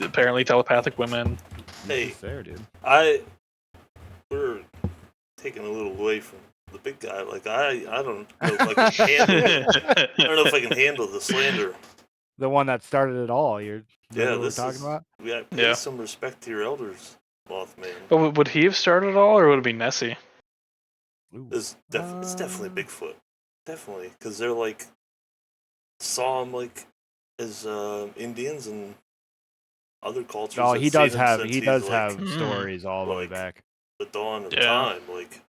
apparently telepathic women. Hey, fair, dude. We're taking a little away from the big guy. Like I don't know if I can handle. I don't know if I can handle the slander. The one that started it all. What we're talking about? We got to pay some respect to your elders, Mothman. But would he have started it all, or would it be Nessie? It's definitely Bigfoot, definitely, because they're like saw him like as Indians and other cultures. Oh, he does have like, stories all the way back. The dawn of time, like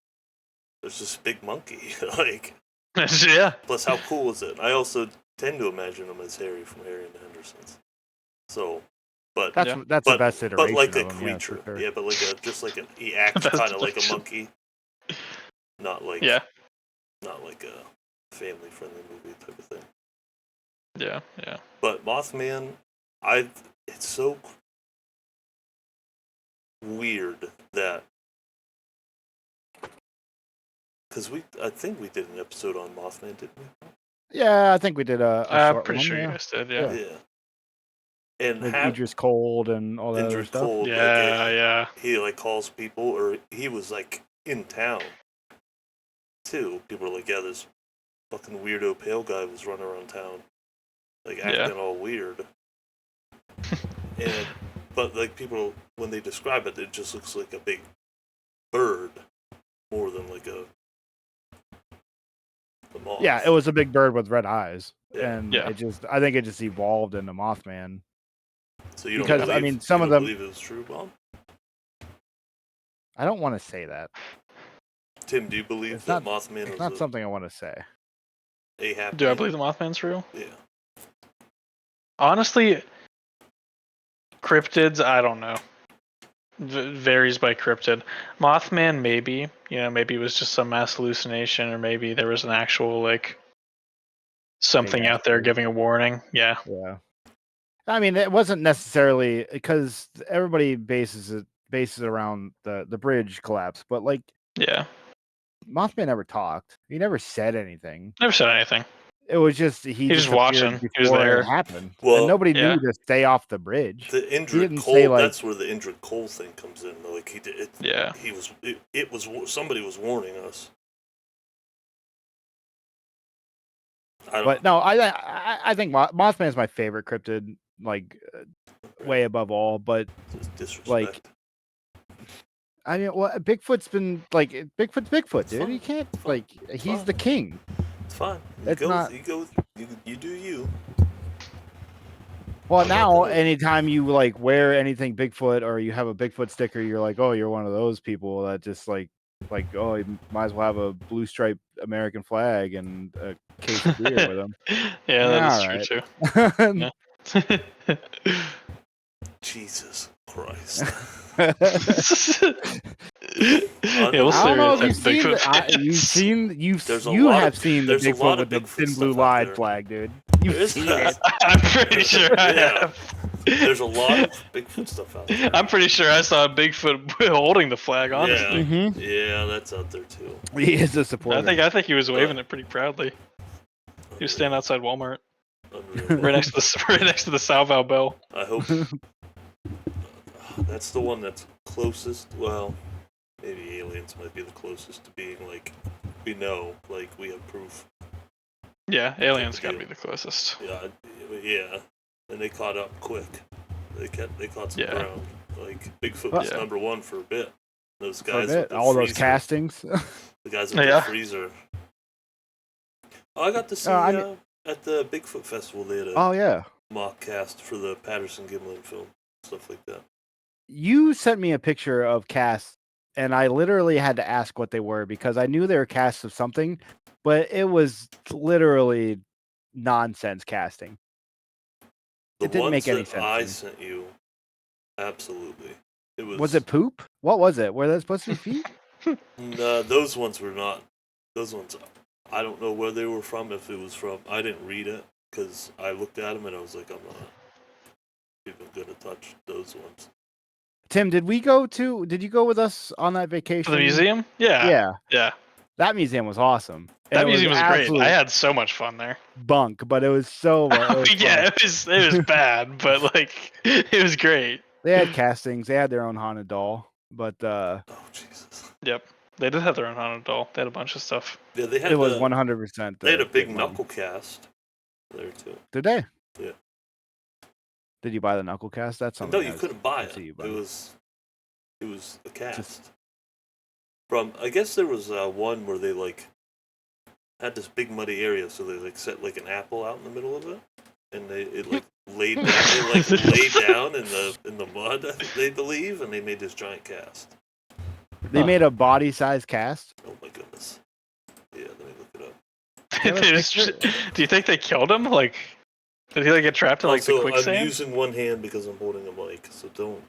there's this big monkey, like yeah. Plus, how cool is it? I also tend to imagine him as Harry from Harry and the Hendersons. So, but that's the best iteration. But like of a him, creature, sure. yeah. But like he acts kind of like a monkey, not like not like a family-friendly movie type of thing. Yeah, yeah. But Mothman, it's so weird that because I think we did an episode on Mothman, didn't we? Yeah, I think we did a short I'm pretty one, sure you guys did, yeah. And with Idris Cold and all that other stuff. Cold, yeah. He like calls people, or he was like in town too. People were like, "Yeah, this fucking weirdo pale guy was running around town, like acting all weird." But like people, when they describe it, it just looks like a big bird more than like a moth. Yeah, it was a big bird with red eyes, and I think it just evolved into Mothman. So you don't believe, some of them believe it was true, Bob? I don't want to say that. Tim, do you believe that Mothman is not something I want to say? Do I believe the Mothman's real? Yeah. Honestly, cryptids, I don't know. varies by cryptid. Mothman, maybe. Maybe it was just some mass hallucination, or maybe there was an actual like something out there giving a warning. Yeah. Yeah. I mean, it wasn't necessarily because everybody bases it around the bridge collapse, but like, yeah, Mothman never talked. He never said anything. Never said anything. It was just he was just watching. appeared He was before there. it happened, Well, and nobody yeah. knew to stay off the bridge. The He Indrid didn't Cole. say like, That's where the Indrid Cole thing comes in. Like he did. Yeah. He was. It was somebody was warning us. but no, I think Mothman is my favorite cryptid, like way above all. But Just disrespect. like, I mean, well, Bigfoot's been like Bigfoot's Bigfoot, dude. fine. You can't It's fine. like It's he's fine. the king. It's fine. It's not. You do you. Well, I'm not now gonna- anytime you like wear anything Bigfoot or you have a Bigfoot sticker, you're like, oh, you're one of those people that just like oh, you might as well have a blue striped American flag and a case of beer with them. Yeah, that is all true right. too. Jesus Christ. Yeah, we'll I don't know if you've stereotype seen Bigfoot you There's a you lot have of- seen the there's a lot Bigfoot of with the Bigfoot thin blue stuff out line there. flag, dude. There You've is seen that. it. I'm pretty sure I Yeah. have. There's a lot of Bigfoot stuff out there. I'm pretty sure I saw a Bigfoot holding the flag. Honestly, Yeah. Mhm. Yeah, that's out there too. He is a supporter. I think he was waving it pretty proudly. He was standing outside Walmart, Unreal. right next to the Salvo bell. I hope that's the one that's closest. Well, maybe aliens might be the closest to being like we know, like we have proof. Yeah, aliens got to be the closest. Yeah, and they caught up quick. They caught some Yeah. ground. Like Bigfoot was Yeah. number one for a bit. Those For a guys bit. with the All those freezer. castings. The guys with Yeah. the freezer. I got to see at the Bigfoot festival. They had a Oh yeah. mock cast for the Patterson Gimlin film, stuff like that. You sent me a picture of casts, and I literally had to ask what they were because I knew they were casts of something, but it was literally nonsense casting. The It didn't make ones any that sense I to me. sent you, absolutely. It was. Was it poop? What was it? Were they supposed to be feet? No, those ones were not. Those ones, I don't know where they were from. If it was from, I didn't read it because I looked at them and I was like, I'm not even gonna touch those ones. Tim, did you go with us on that vacation? For the museum? Yeah. That museum was awesome. And That museum was great. absolute I had so much fun there. bunk, but it was so Yeah, it was bad, but like it was great. They had castings. They had their own haunted doll, but Oh Jesus. Yep. They did have their own haunted doll. They had a bunch of stuff. Yeah, they had. it was 100%. They had a big knuckle cast there too. Did they? Yeah. Did you buy the knuckle cast? That's something. No, you couldn't buy it. It was a cast. From I guess there was one where they like had this big muddy area, so they like set like an apple out in the middle of it, and it like laid down, laid down in the mud, they believe, and they made this giant cast. They made a body-sized cast. Oh my goodness! Yeah, let me look it up. Do you think they killed him? Like, did he like get trapped in like the quicksand? I'm using one hand because I'm holding a mic, so don't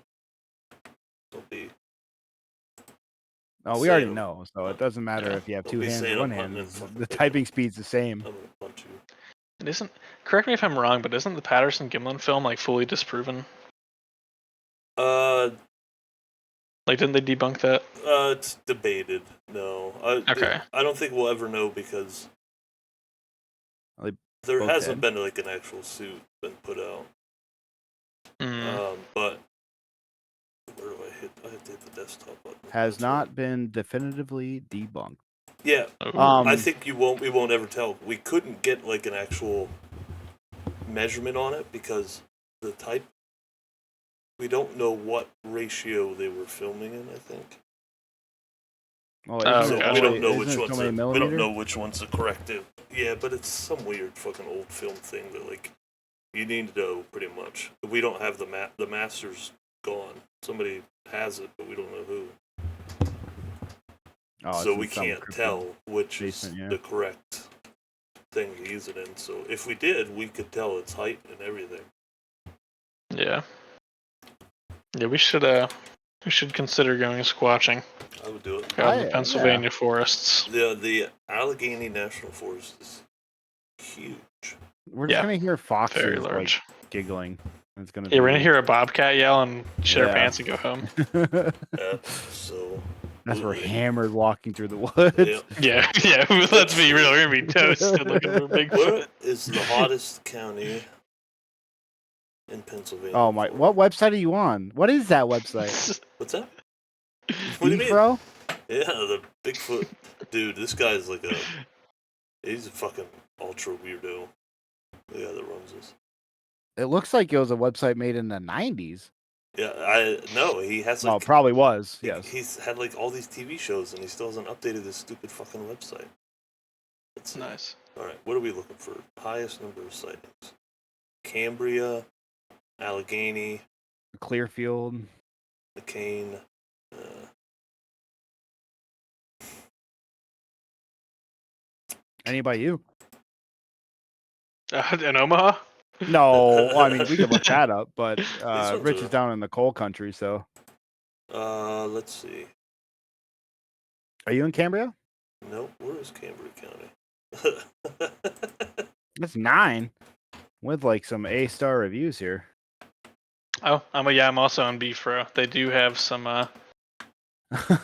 be. Oh, we already know, so it doesn't matter if you have two hands or one hand. The typing speed's the same. I'm gonna punch you. It isn't. Correct me if I'm wrong, but isn't the Patterson Gimlin film like fully disproven? Like, didn't they debunk that? It's debated. No. Okay. I don't think we'll ever know because there hasn't been like an actual suit been put out. But where do I hit? I have to hit the desktop button. Has not been definitively debunked. Yeah. I think we won't ever tell. We couldn't get like an actual measurement on it because the type. We don't know what ratio they were filming in. I think. Well, So we don't know which one's we don't millimeter? know which one's the corrective. Yeah, but it's some weird fucking old film thing that like you need to know pretty much. We don't have the master's gone. Somebody has it, but we don't know who. Oh, so we can't tell which is yeah. the correct thing to use it in. So if we did, we could tell its height and everything. Yeah. Yeah, we should We should consider going squatching I would do it. out in the Yeah. Pennsylvania forests. The Allegheny National Forest is huge. We're just gonna hear Very foxes like large. giggling. It's gonna Yeah, we're be gonna hear a bobcat yell and shit our Yeah. pants and go home. So That's we're hammered walking through the woods. Yeah, yeah. Let's be real. We're gonna be toasted looking for Bigfoot. Where is the hottest county in Pennsylvania? Oh my! What website are you on? What is that website? What's that? What do you mean? Bro? Yeah, the Bigfoot dude. This guy's like he's a fucking ultra weirdo. The guy that runs this. It looks like it was a website made in the 90s. Yeah, I know he has like. Well, it probably was. Yes. He's had like all these TV shows and he still hasn't updated this stupid fucking website. Let's see. Nice. All right, what are we looking for? Highest number of sightings: Cambria, Allegheny, Clearfield. McCain. Any by you? In Omaha? No, well, I mean we could look that up, but ones Rich are- is down in the coal country, so. Let's see. Are you in Cambria? Nope, where is Cambria County? That's 9, with like some A-star reviews here. Oh, I'm also on Beefro. They do have some.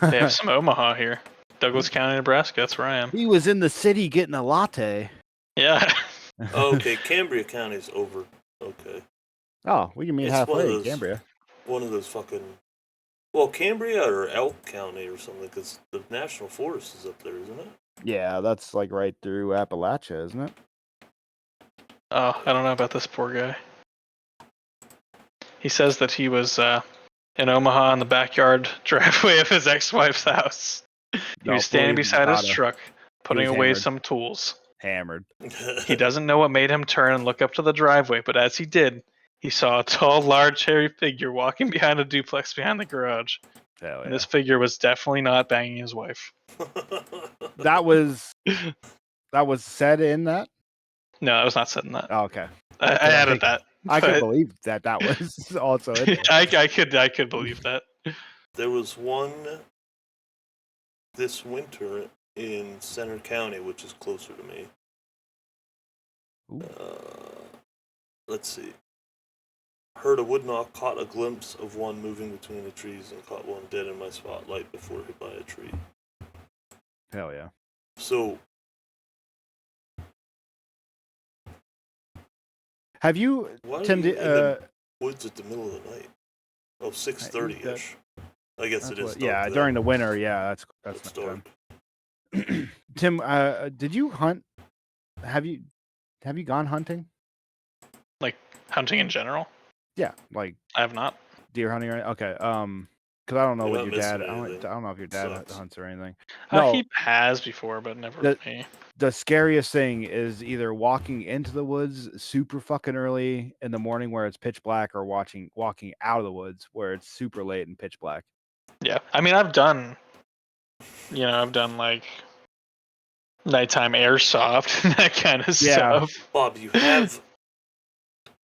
They have some Omaha here. Douglas County, Nebraska. That's where I am. He was in the city getting a latte. Yeah. Okay, Cambria County's over. Okay, Oh, we can meet It's one of halfway in those- Cambria. one of those fucking. Well, Cambria or Elk County or something, because the National Forest is up there, isn't it? Yeah, that's like right through Appalachia, isn't it? Oh, I don't know about this poor guy. He says that he was in Omaha in the backyard driveway of his ex-wife's house. He was standing beside his truck, putting was away hammered. some tools. Hammered. He doesn't know what made him turn and look up to the driveway, but as he did, he saw a tall, large, hairy figure walking behind a duplex behind the garage. Hell And yeah. this figure was definitely not banging his wife. That was said in that. No, I was not saying that. Oh, okay. I added that. I could but believe that was also in there. I could believe that. There was one this winter in Center County, which is closer to me. Ooh. Let's see. Heard a woodknock, caught a glimpse of one moving between the trees, and caught one dead in my spotlight before hit by a tree. Hell yeah. So, Have you, why Tim? are you in the woods at the middle of the night? Oh, 6:30-ish. I guess it is. Yeah, dark during the then. winter. Yeah, that's It's not dark. fun. Tim, did you hunt? Have you gone hunting? Like hunting in general? Yeah, like I have not. deer hunting. Right? Okay. Because I don't know You're what not your dad. missing I anything. don't know if your dad Sucks. hunts or anything. No, He has before, but never me. the scariest thing is either walking into the woods super fucking early in the morning where it's pitch black, or walking out of the woods where it's super late and pitch black. Yeah, I mean, I've done like nighttime airsoft and that kind of Yeah. stuff. Bob, you have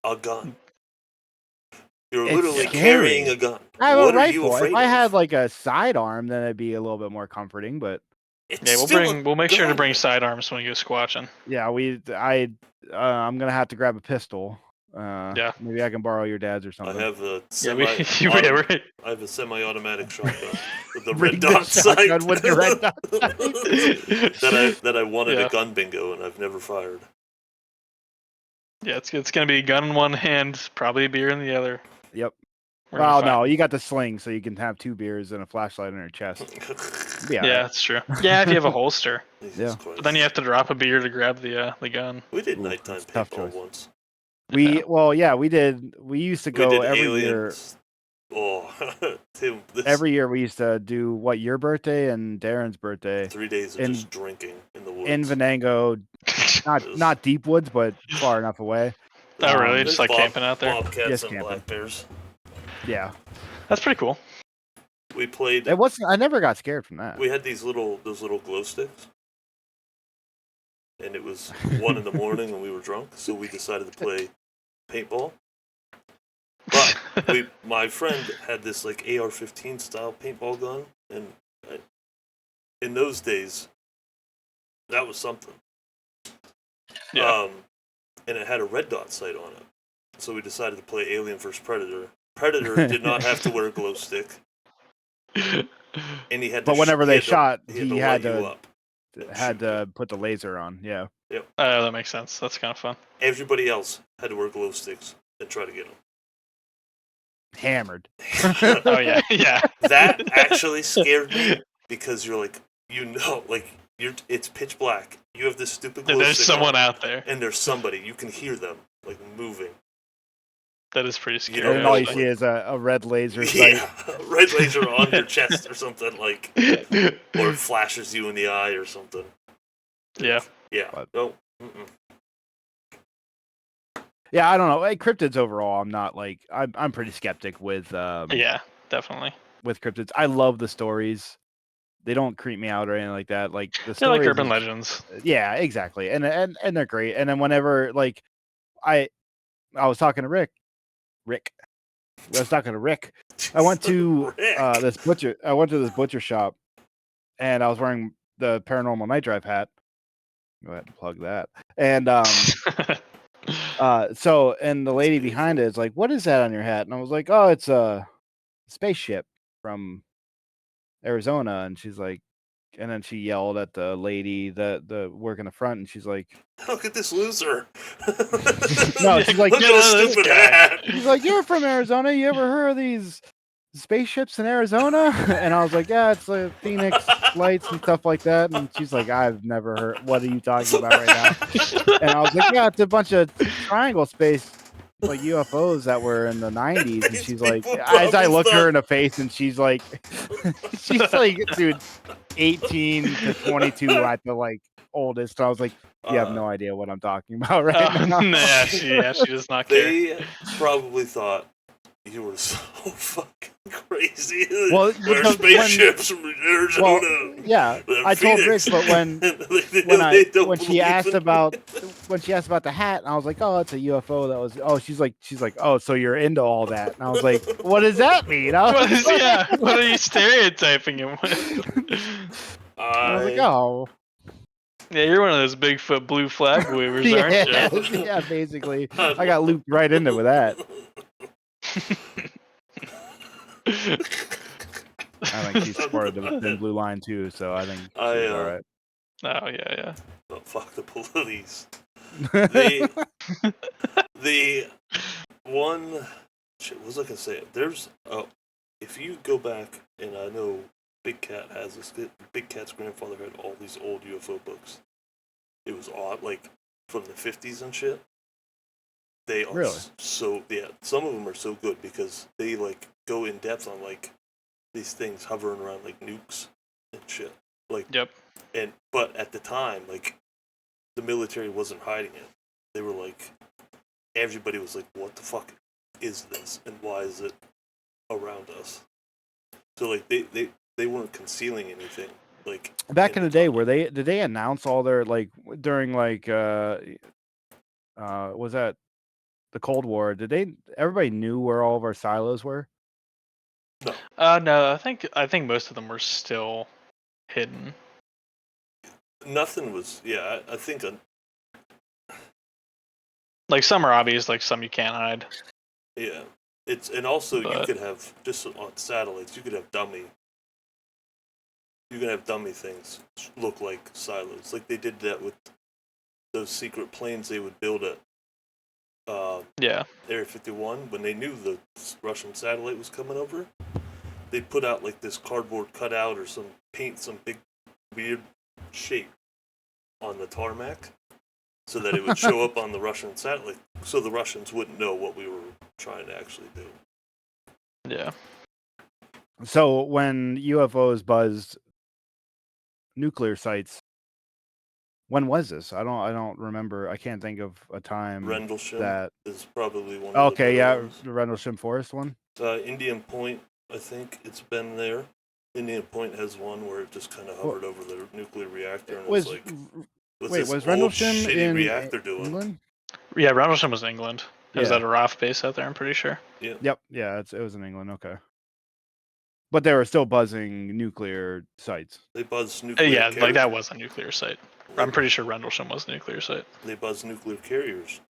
a gun. You're It's literally scary. carrying a gun. I have What a are you rifle. afraid If I of? had like a sidearm, then it'd be a little bit more comforting. But It's Yeah, still we'll make sure to gun. bring sidearms when we go squatching. yeah, I'm gonna have to grab a pistol. Yeah. Maybe I can borrow your dad's or I something. have a Yeah, I have a semi-automatic shotgun with the Bring red the dot sight. shotgun with the red dot that I wanted Yeah. a gun bingo and I've never fired. Yeah, it's gonna be a gun in one hand, probably a beer in the other. Yep. We're gonna Well, find- no, you got the sling, so you can have 2 beers and a flashlight in your chest. Yeah, that's true. Yeah, if you have a holster, Jesus Yeah. Christ. but then you have to drop a beer to grab the gun. We did Ooh, nighttime that's a tough paintball choice. once. Yeah. We did. We used to We go did every aliens. Oh, Tim, this year. Every year we used to do what, your birthday and Darren's birthday 3 days of in- just drinking in the woods. in Venango, not deep woods, but far enough away. Oh, really? There's Just like camping out there? Bobcats Just and camping. black bears. Yeah, That's pretty cool. We played. it wasn't. I never got scared from that. We had those little glow sticks, and it was 1 in the morning and we were drunk, so we decided to play paintball. But My friend had this like AR-15 style paintball gun, and in those days, that was something. Yeah. And it had a red dot sight on it, so we decided to play Alien vs Predator. Predator did not have to wear a glow stick, and he had to. But whenever they shot, he had to light you up. Had to put the laser on. Yeah. Yep. Oh, that makes sense. That's kind of fun. Everybody else had to wear glow sticks and try to get them. Hammered. Oh yeah, yeah. That actually scared me because you're like, like it's pitch black. You have this stupid glow There's stick someone on, out there, and there's somebody. You can hear them like moving. That is pretty scary. You know, and all you see is a red laser sight. Yeah, red laser on your chest or something like, or it flashes you in the eye or something. Yeah. Yeah. No. Yeah, I don't know. Like, cryptids overall, I'm not like I'm pretty skeptic with. Yeah, definitely. With cryptids, I love the stories. They don't creep me out or anything like that. Like the They're like stories, urban legends. Yeah, exactly. And they're great. And then whenever like I was talking to Rick. I was talking to Rick. I went to this butcher. I went to this butcher shop, and I was wearing the Paranormal Night Drive hat. Go ahead and plug that. And so and the lady behind it is like, "What is that on your hat?" And I was like, "Oh, it's a spaceship from Arizona." And she's like, and then she yelled at the lady the work in the front, and she's like, "Look at this loser!" No, she's like, "Look at this stupid hat." She's like, "You're from Arizona. You ever heard of these spaceships in Arizona?" And I was like, "Yeah, it's like Phoenix lights and stuff like that." And she's like, "I've never heard. What are you talking about right now?" And I was like, "Yeah, it's a bunch of triangle space like UFOs that were in the 90s." And she's like, as I look her in the face, and she's like, dude, 18 to 22 at the like oldest. So I was like, you have no idea what I'm talking about right now. Yeah, she does not care. They probably thought you were so fucking crazy. Well, there's spaceships from Arizona. Well, yeah, I told Rick, but when she asked about the hat, and I was like, "Oh, it's a UFO." That was. Oh, she's like, "Oh, so you're into all that?" And I was like, "What does that mean?" What are you stereotyping him with? I was like, "Oh." Yeah, you're one of those Bigfoot blue flag wavers, aren't you? Yeah, basically. I got looped right into with that. I think she's part of the Thin Blue Line too, so I think she's all right. Oh yeah. Oh, fuck the police. the one. Shit, what was I gonna say? There's if you go back, and I know Big Cat has this. Big Cat's grandfather had all these old UFO books. It was odd, like from the 50s and shit. They are really so some of them are so good because they like go in depth on like these things hovering around like nukes and shit. Like but at the time, like the military wasn't hiding it. They were like, everybody was like, "What the fuck is this, and why is it around us?" So like they weren't concealing anything. Like back in the day, did they announce all their like during like was that the Cold War? Everybody knew where all of our silos were? No. No, I think most of them were still hidden. Nothing was. Yeah, I think. Like some are obvious, like some you can't hide. Yeah, and also you could have just on satellites. You could have dummy. You can have dummy things look like silos, like they did that with those secret planes they would build at Area 51 when they knew the Russian satellite was coming over. They'd put out like this cardboard cutout or some big weird shape on the tarmac so that it would show up on the Russian satellite, so the Russians wouldn't know what we were trying to actually do. Yeah. So when UFOs buzzed nuclear sites, when was this? I don't remember. I can't think of a time. Rendlesham is probably one. Okay, the Rendlesham Forest one. Indian Point, I think it's been there. Indian Point has one where it just kind of hovered over the nuclear reactor, and it was like, was Rendlesham in reactor doing? England? Yeah, Rendlesham was England. Is that a RAF base out there? I'm pretty sure. Yeah. Yep. Yeah, it was in England. Okay. But they were still buzzing nuclear sites. They buzz nuclear Yeah, carriers. like that was a nuclear site. I'm pretty sure Rendlesham was a nuclear site. They buzz nuclear carriers.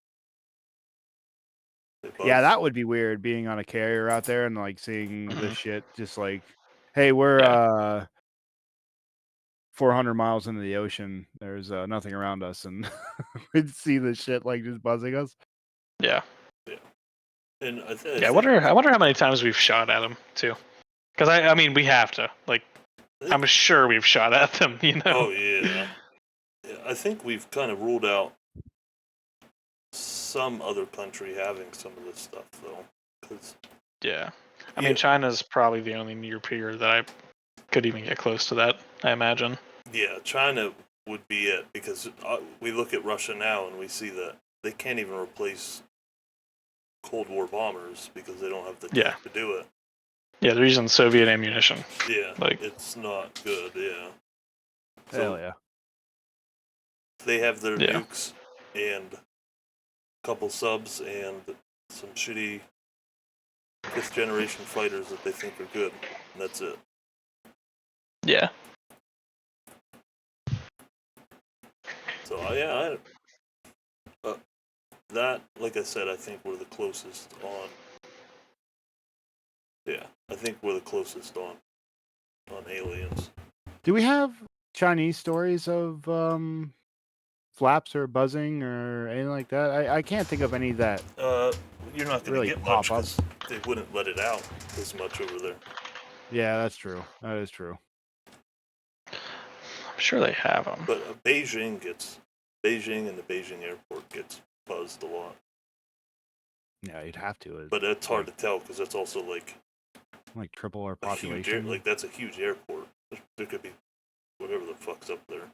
Yeah, that would be weird, being on a carrier out there and like seeing Mhm. this shit. Just like, hey, we're 400 miles into the ocean. There's nothing around us, and we'd see this shit like just buzzing us. Yeah. Yeah. And I wonder how many times we've shot at them too. Because I mean, we have to. Like, I'm sure we've shot at them. You know. Oh yeah. I think we've kind of ruled out some other country having some of this stuff though. Yeah. I mean, China's probably the only near peer that I could even get close to that, I imagine. Yeah, China would be it, because we look at Russia now and we see that they can't even replace Cold War bombers because they don't have the tech to do it. Yeah, they're using Soviet ammunition. Yeah, like it's not good, yeah. Hell yeah. They have their nukes and a couple subs and some shitty 5th generation fighters that they think are good, and that's it. Yeah. So that, like I said, I think we're the closest on. Yeah, I think we're the closest on aliens. Do we have Chinese stories of flaps or buzzing or anything like that? I can't think of any that. You're not going to really get pop much up. because they wouldn't let it out as much over there. Yeah, that's true. That is true. I'm sure they have them. But Beijing and the Beijing airport gets buzzed a lot. Yeah, you'd have to. But it's hard to tell because that's also like triple our population. Like that's a huge airport. There could be whatever the fuck's up there.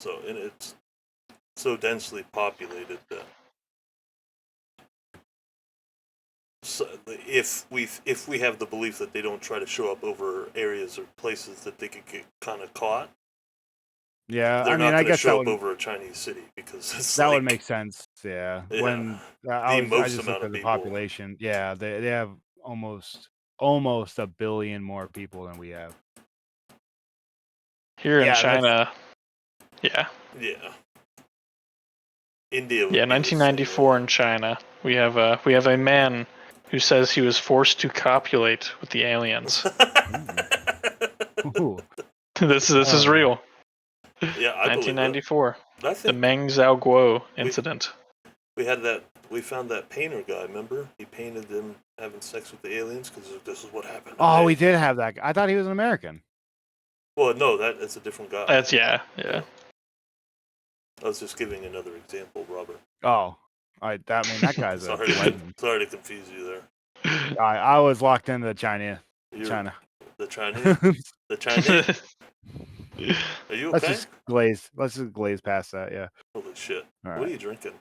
So, and it's so densely populated that if we have the belief that they don't try to show up over areas or places that they could get kind of caught. Yeah, they're I mean, not I guess show up over a Chinese city because it's that would make sense. Yeah, when I just looked at the population. Yeah, they have almost a billion more people than we have here in China. Yeah. India. Yeah, 1994 in China, we have a man who says he was forced to copulate with the aliens. This is real. Yeah, I 1994. I think the Meng Zhaoguo incident. We found that painter guy. Remember, he painted them having sex with the aliens because this is what happened. Oh, we did have that. I thought he was an American. Well, no, that's a different guy. That's yeah. I was just giving another example, Robert. Oh, that guy's a legend. Sorry to confuse you there. I was locked into China. The Chinese? The Chinese? Are you okay? Let's just glaze past that, yeah. Holy shit. All what right. are you drinking?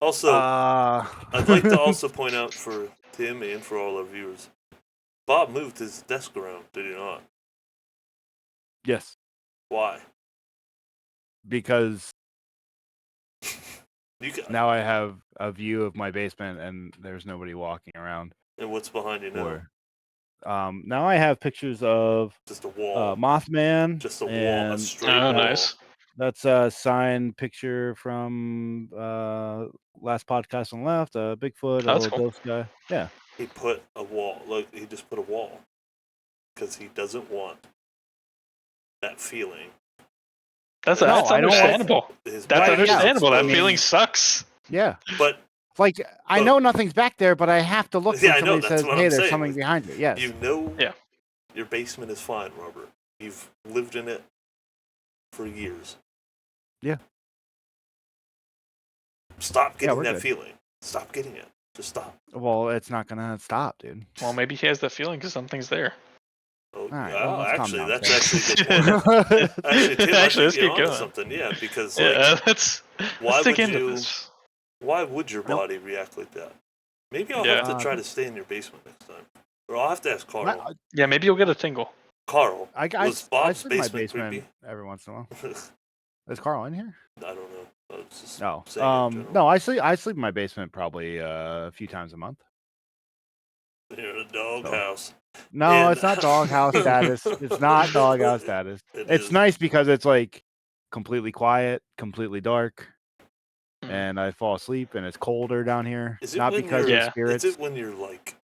Also, I'd like to also point out for Tim and for all our viewers, Bob moved his desk around, did he not? Yes. Why? Because now I have a view of my basement and there's nobody walking around. And what's behind you now? Now I have pictures of just a wall, Mothman, just a wall, a straight wall. Nice. That's a signed picture from last podcast on the left. Bigfoot, a little ghost guy. Yeah. He put a wall. Like he just put a wall because he doesn't want that feeling. That's understandable. That's understandable. That feeling sucks. Yeah. But I know nothing's back there, but I have to look when somebody says, "Hey, there's something behind it." Yes. You know. Yeah. Your basement is fine, Robert. You've lived in it for years. Yeah. Stop getting that feeling. Stop getting it. Just stop. Well, it's not gonna stop, dude. Well, maybe he has that feeling because something's there. Oh, right, actually, that's actually a good point. Actually, Tim, let's keep going. Something, yeah, because let's dig into this. Why would your body react like that? Maybe I'll have to try to stay in your basement next time, or I'll have to ask Carl. Yeah, maybe you'll get a tingle. Carl, was Bob's basement my basement creepy? every once in a while. Is Carl in here? I don't know. I was just No. saying in general. No, I sleep in my basement probably a few times a month. You're in a doghouse. No, it's not doghouse status. It's not doghouse status. It's nice because it's like completely quiet, completely dark, and I fall asleep, and it's colder down here. Is it not when because you're, of spirits. Is it when you're like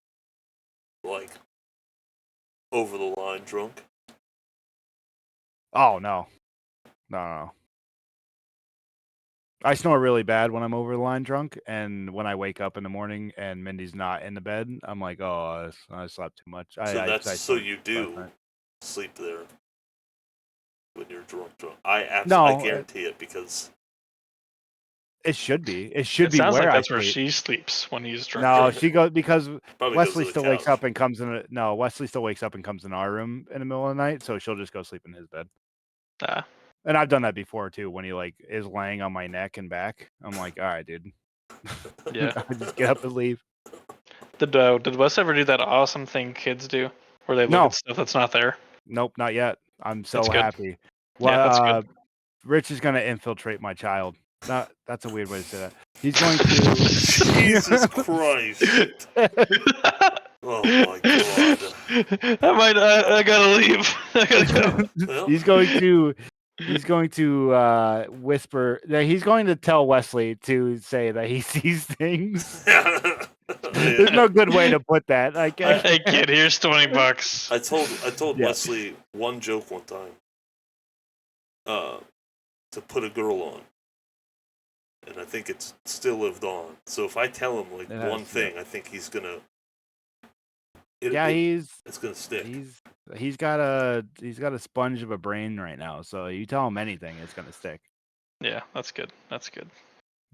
over the line drunk? Oh no. No. I snore really bad when I'm over the line drunk, and when I wake up in the morning and Mindy's not in the bed, I'm like, oh, I slept too much. So you do sleep there when you're drunk. I guarantee it because it should be. It should be sounds where like that's I where sleep. she sleeps when he's drunk. No, she goes because Probably Wesley goes to the still wakes couch. up and comes in. Wesley still wakes up and comes in our room in the middle of the night, so she'll just go sleep in his bed. And I've done that before too. When he like is laying on my neck and back, I'm like, all right, dude. Yeah. I just get up and leave. Did Wes ever do that awesome thing kids do, where they look at stuff that's not there? Nope, not yet. I'm so That's good. happy. Well, yeah, that's good. Rich is going to infiltrate my child. That's a weird way to say that. He's going to. Jesus Christ! Oh my God! I gotta leave. I gotta go. He's going to whisper. He's going to tell Wesley to say that he sees things. There's no good way to put that. Hey kid, here's $20. I told Wesley one joke one time. To put a girl on, and I think it's still lived on. So if I tell him one thing, I think he's gonna. It's gonna stick. He's got a sponge of a brain right now. So you tell him anything, it's gonna stick. Yeah, that's good. That's good.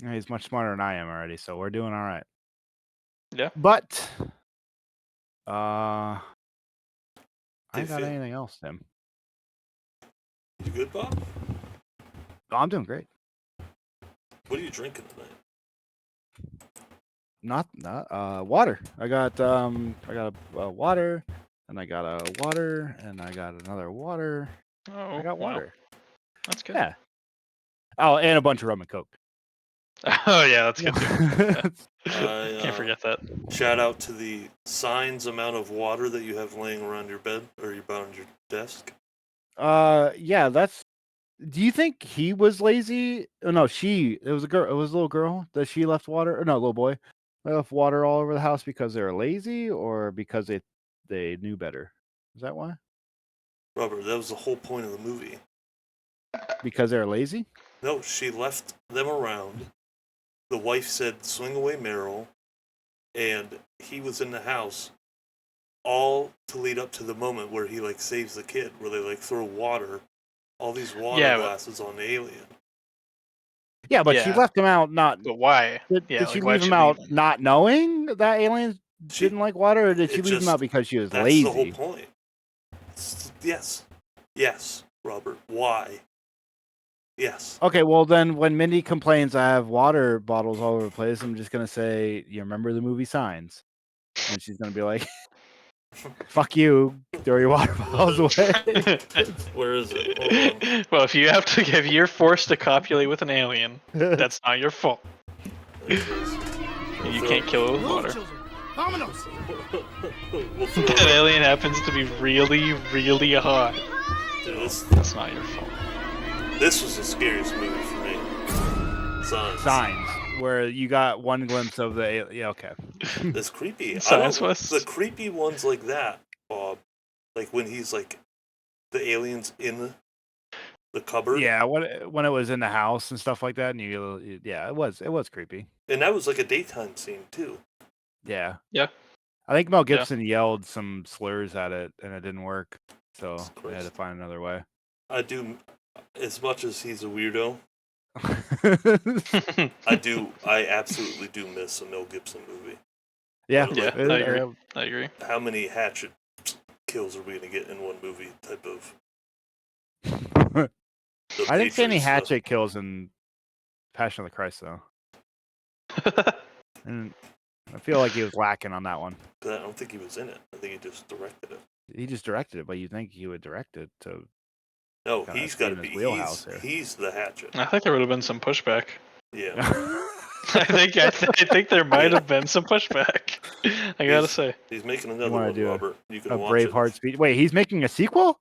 He's much smarter than I am already, so we're doing all right. Yeah. But I ain't got anything else, Tim. You good, Bob? Oh, I'm doing great. What are you drinking tonight? Not water. I got a water, and I got a water, and I got another water. Oh, I got water. Wow. That's good. Yeah. Oh, and a bunch of rum and coke. Oh yeah, that's good too. Can't forget that. Shout out to the Signs amount of water that you have laying around your bed or around your desk. Yeah, that's. Do you think he was lazy? Oh no, it was a girl. It was a little girl that she left water. Or no, little boy. They left water all over the house because they were lazy, or because they knew better. Is that why? Robert, that was the whole point of the movie. Because they're lazy? No, she left them around. The wife said, "Swing away, Meryl," and he was in the house, all to lead up to the moment where he saves the kid, where they throw water, all these water glasses on the alien. Yeah, but she left him out not. But why? Did she leave him out not knowing that aliens didn't like water, or did she leave him out because she was lazy? That's the whole point. Yes, Robert. Why? Yes. Okay, well then, when Mindy complains I have water bottles all over the place, I'm just gonna say, "You remember the movie Signs?" And she's gonna be like, "Fuck you! Throw your water bottles away." Where is it? Hold on. Well, if you're forced to copulate with an alien, that's not your fault. You can't kill it with water. That alien happens to be really, really hot. Dude, that's not your fault. This was the scariest movie for me. Signs, where you got one glimpse of the yeah. Okay. That's creepy. Was the creepy ones like that, Bob. Like when he's the aliens in the cupboard. Yeah, when it was in the house and stuff like that, and it was creepy. And that was like a daytime scene too. Yeah. Yeah. I think Mel Gibson yelled some slurs at it, and it didn't work, so they had to find another way. I do, as much as he's a weirdo. I absolutely do miss a Mel Gibson movie. Yeah, I agree. How many hatchet kills are we gonna get in one movie? Type of. I didn't see any hatchet kills in Passion of the Christ though, and I feel like he was lacking on that one. But I don't think he was in it. I think he just directed it. He just directed it, but you think he would direct it to No, Kinda he's got to in his be. wheelhouse here. He's the hatchet. I think there would have been some pushback. Yeah. I think there might have been some pushback. I gotta say. He's making You another want one, to do Robert. You can a watch it. Braveheart speech? Wait, he's making a sequel?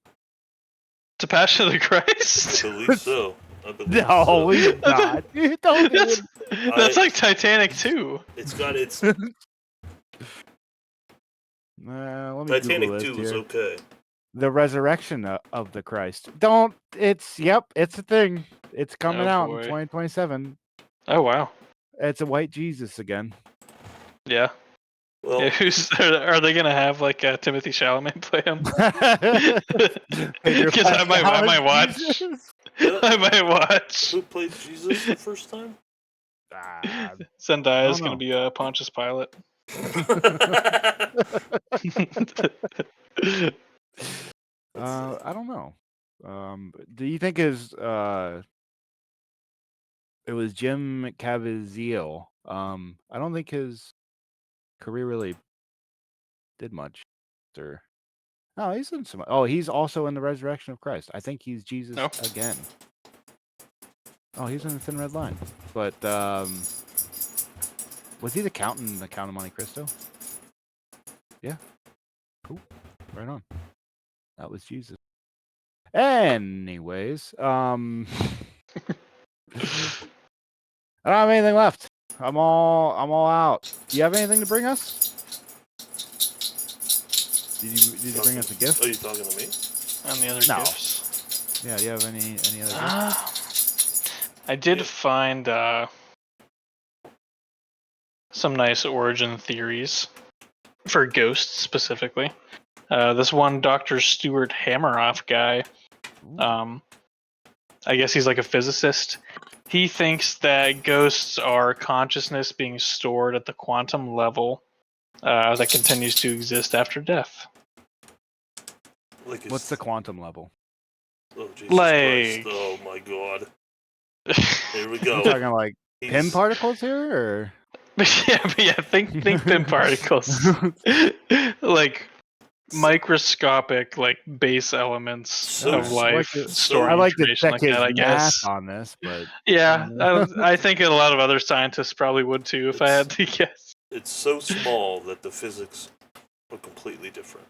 To Passion of the I Christ? believe so. No, so. he's not. You told me it That's like Titanic too. It's got its. let me Titanic Google this 2 was here. okay. The resurrection of the Christ. Don't. It's it's a thing. It's coming out in boy. 2027. Oh wow. It's a white Jesus again. Yeah. Well, Are they gonna have like Timothy Chalamet play him? Pedro Because I Pascal might as watch. Jesus? I might watch. who played Jesus the first time? Zendaya is don't gonna know. be Pontius Pilate. I don't know. Do you think it was Jim Caviezel? I don't think his career really did much. Or no, he's in some. Oh, he's also in the Resurrection of Christ. I think he's Jesus No. again. Oh, he's in the Thin Red Line. But was he the Count in the Count of Monte Cristo? Yeah. Cool. Right on. That was Jesus. Anyways, I don't have anything left. I'm all out. Do you have anything to bring us? Did you bring us a gift? Are you talking to me? And the other No. gifts. Yeah, do you have any other gifts? I did find some nice origin theories for ghosts specifically. This one Dr. Stuart Hammeroff guy, I guess he's like a physicist. He thinks that ghosts are consciousness being stored at the quantum level that continues to exist after death. What's the quantum level? Oh, Jesus Christ. Oh, my God. Here we go. We're talking like Pym particles here, or? yeah, think Pym particles. Like microscopic, like base elements of life storing I like to information check like his that, I math guess. on this, but yeah, I think a lot of other scientists probably would too if I had to guess. It's so small that the physics are completely different.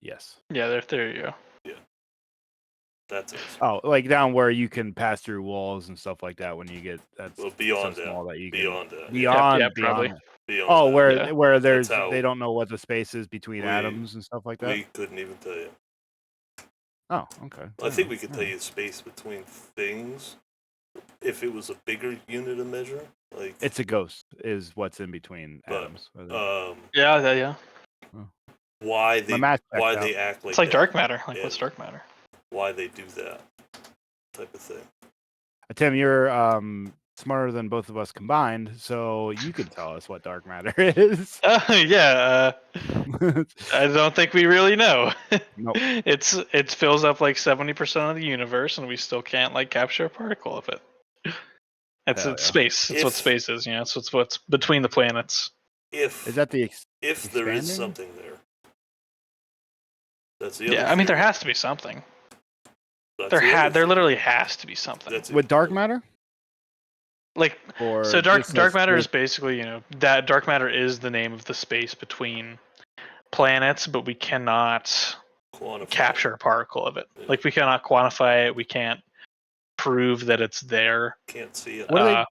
Yes. Yeah, there you go. Yeah. That's it. Oh, like down where you can pass through walls and stuff like that when you get that's beyond so small that you beyond can that. Yeah, probably. Beyond oh, that. where there's how they don't know what the space is between atoms and stuff like that. We couldn't even tell you. Oh, okay. I think we could tell you space between things if it was a bigger unit of measure. Like it's a ghost is what's in between atoms. Yeah. Why they act like it's like that. dark matter. Like what's dark matter? Why they do that type of thing. Tim, you're smarter than both of us combined, so you can tell us what dark matter is. I don't think we really know. Nope. It fills up like 70% of the universe, and we still can't like capture a particle of it. It's space. It's what space is. It's what's between the planets. If is that if there is something there, that's the other. Yeah, I mean there has to be something. There literally has to be something. With dark matter. Like so, dark matter is basically that dark matter is the name of the space between planets, but we cannot capture a particle of it. Yeah. Like we cannot quantify it. We can't prove that it's there. Can't see it. What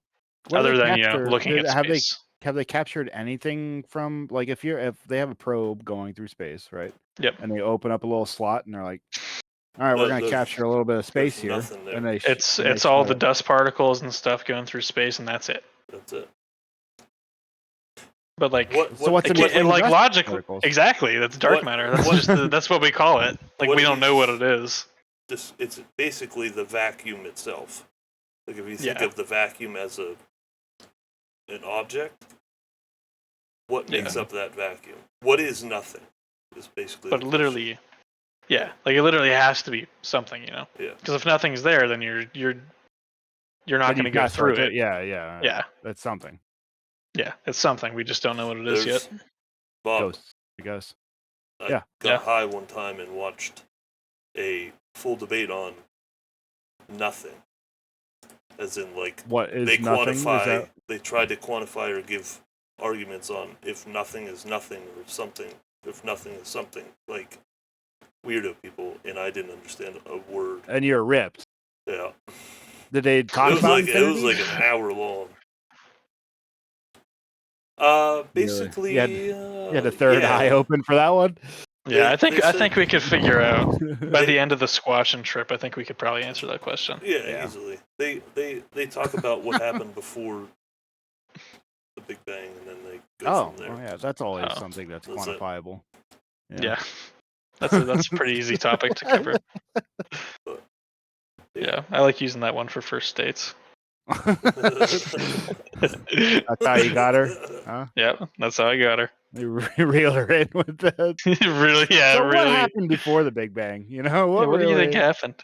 other than looking at space. Have they captured anything from like if they have a probe going through space, right? Yep. And they open up a little slot and they're like, all right, we're gonna capture a little bit of space here. And it's all the dust particles and stuff going through space, and that's it. That's it. But like, so what's in between? Like logically, exactly. That's dark matter. That's that's what we call it. Like we don't know what it is. It's basically the vacuum itself. Like if you think of the vacuum as an object, what makes up that vacuum? What is nothing? Is basically. But literally. Yeah, like it literally has to be something, Yeah. Because if nothing's there, then you're not going to go through it. Yeah. That's something. Yeah, it's something. We just don't know what it is yet. Bob, ghosts, I guess. I got high one time and watched a full debate on nothing, as in like What is they nothing? quantify. They tried to quantify or give arguments on if nothing is nothing or something. If nothing is something, like weirdo people, and I didn't understand a word. And you're ripped. Yeah. Did they talk It was about like infinity? an hour long. Basically, You had a third eye open for that one. Yeah, I they said- think we could figure out by the end of the squashing trip. I think we could probably answer that question. Yeah, easily. They talk about what happened before the Big Bang, and then they go from there. Oh yeah, that's always Oh. something that's That's it. quantifiable. Yeah, that's a pretty easy topic to cover. Yeah, I like using that one for first dates. That's how you got her, huh? Yeah, that's how I got her. You reel her in with that. Really, yeah, So really. what happened before the Big Bang? You know, Yeah, what do you think really... happened?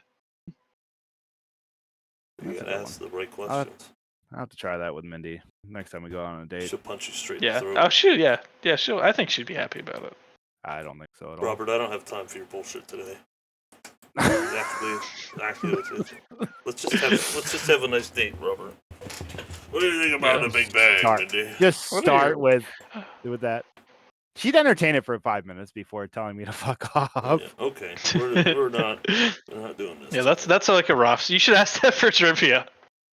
You gotta ask the right questions. I'll have to try that with Mindy next time we go on a date. She'll punch you straight in Yeah. the throat. Oh shoot, yeah. I think she'd be happy about it. I don't think so at all. Robert, I don't have time for your bullshit today. Exactly what it is. Let's just have a nice date, Robert. What do you think about the Big Bang, Mindy? Just What are start you- with that. She'd entertain it for 5 minutes before telling me to fuck off. Yeah, okay, we're not doing this. Yeah, that's like a rough. You should ask that for trivia,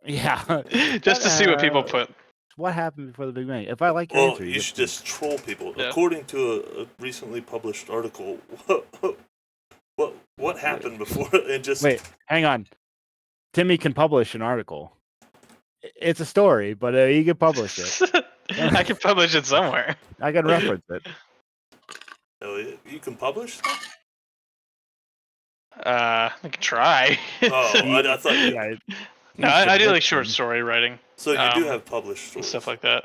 Yeah. just to see what people put. What happened before the Big Bang? If I like your Well, answer, you should just troll people. Yeah. According to a recently published article, what happened before? And just wait. Hang on. Timmy can publish an article. It's a story, but he can publish it. I can publish it somewhere. I can reference it. Oh, you can publish stuff? I can try. Oh, I thought you. Yeah, No, I do like short story writing So you do have published and stories. stuff like that.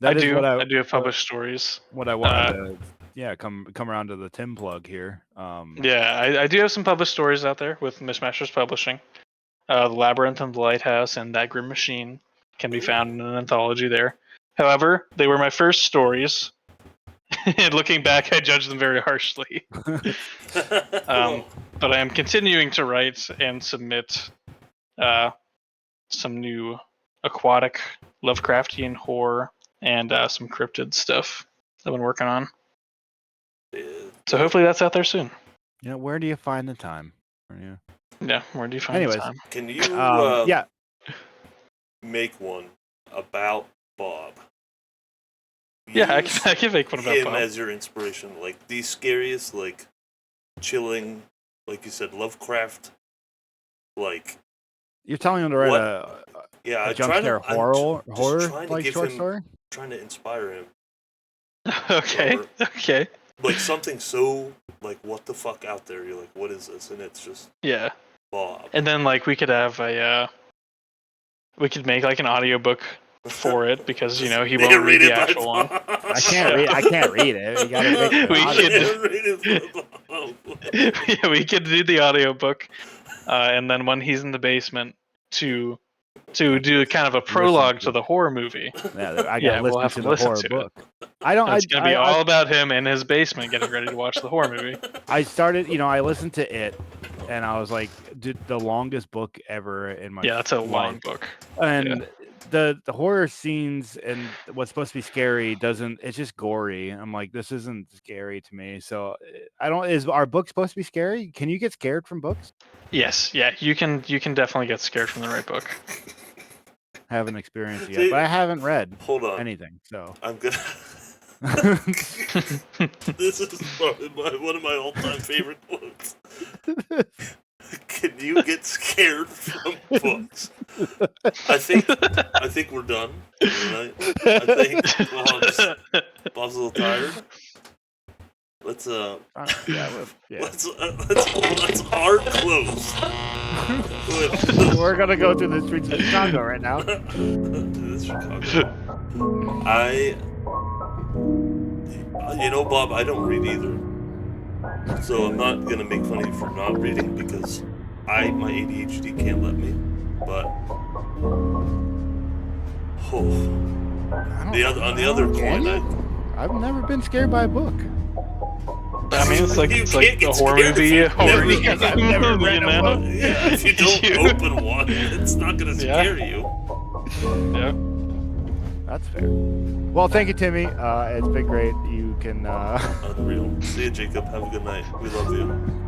that I is do. what I do have published stories. What I wanted to, come around to the Tim plug here. Yeah, I do have some published stories out there with Mishmashers Publishing. The Labyrinth and the Lighthouse and That Grim Machine can be found in an anthology there. However, they were my first stories. And looking back, I judge them very harshly. But I am continuing to write and submit some new aquatic Lovecraftian horror and some cryptid stuff I've been working on. So hopefully that's out there soon. Where do you find the time? Yeah, where do you find the time? Can you make one about Bob? Yeah, I can make one about him Bob. as your inspiration, like the scariest, like chilling, like you said, Lovecraft. Like you're telling him to write a jump scare horror like short story. Trying to inspire him. Okay. Robert. Okay. Like something so like what the fuck out there. You're like, what is this? And it's just Bob. And then like we could have we could make like an audiobook for it because he won't read the actual one. I can't read it. You gotta make we could do the audiobook and then when he's in the basement to do kind of a prologue to the horror movie. I gotta listen to the horror book. It's gonna be all about him in his basement getting ready to watch the horror movie. I started, I listened to it, and I was like, dude, the longest book ever in my that's a life. long book. And the horror scenes and what's supposed to be scary it's just gory. I'm like, this isn't scary to me. So is our book supposed to be scary? Can you get scared from books? Yes, you can definitely get scared from the right book. Haven't experienced it yet, but I haven't read anything, so I'm gonna this is probably one of my all-time favorite quotes. Can you get scared from books? I think we're done. Right? I think Bob's a little tired. Let's let's hard close. We're gonna go through the streets of Chicago right now. Bob, I don't read either. So I'm not gonna make fun of you for not reading because my ADHD can't let me. But on the other coin, I've never been scared by a book. I mean, it's like You it's can't like get a horror scared if movie. you've Horror never- movie. Because I've never read you a know? book. Yeah, if you don't You- open one, it's not gonna scare you. Yeah. That's fair. Well, thank you, Timmy. It's been great. You can. Unreal. See you, Jacob. Have a good night. We love you.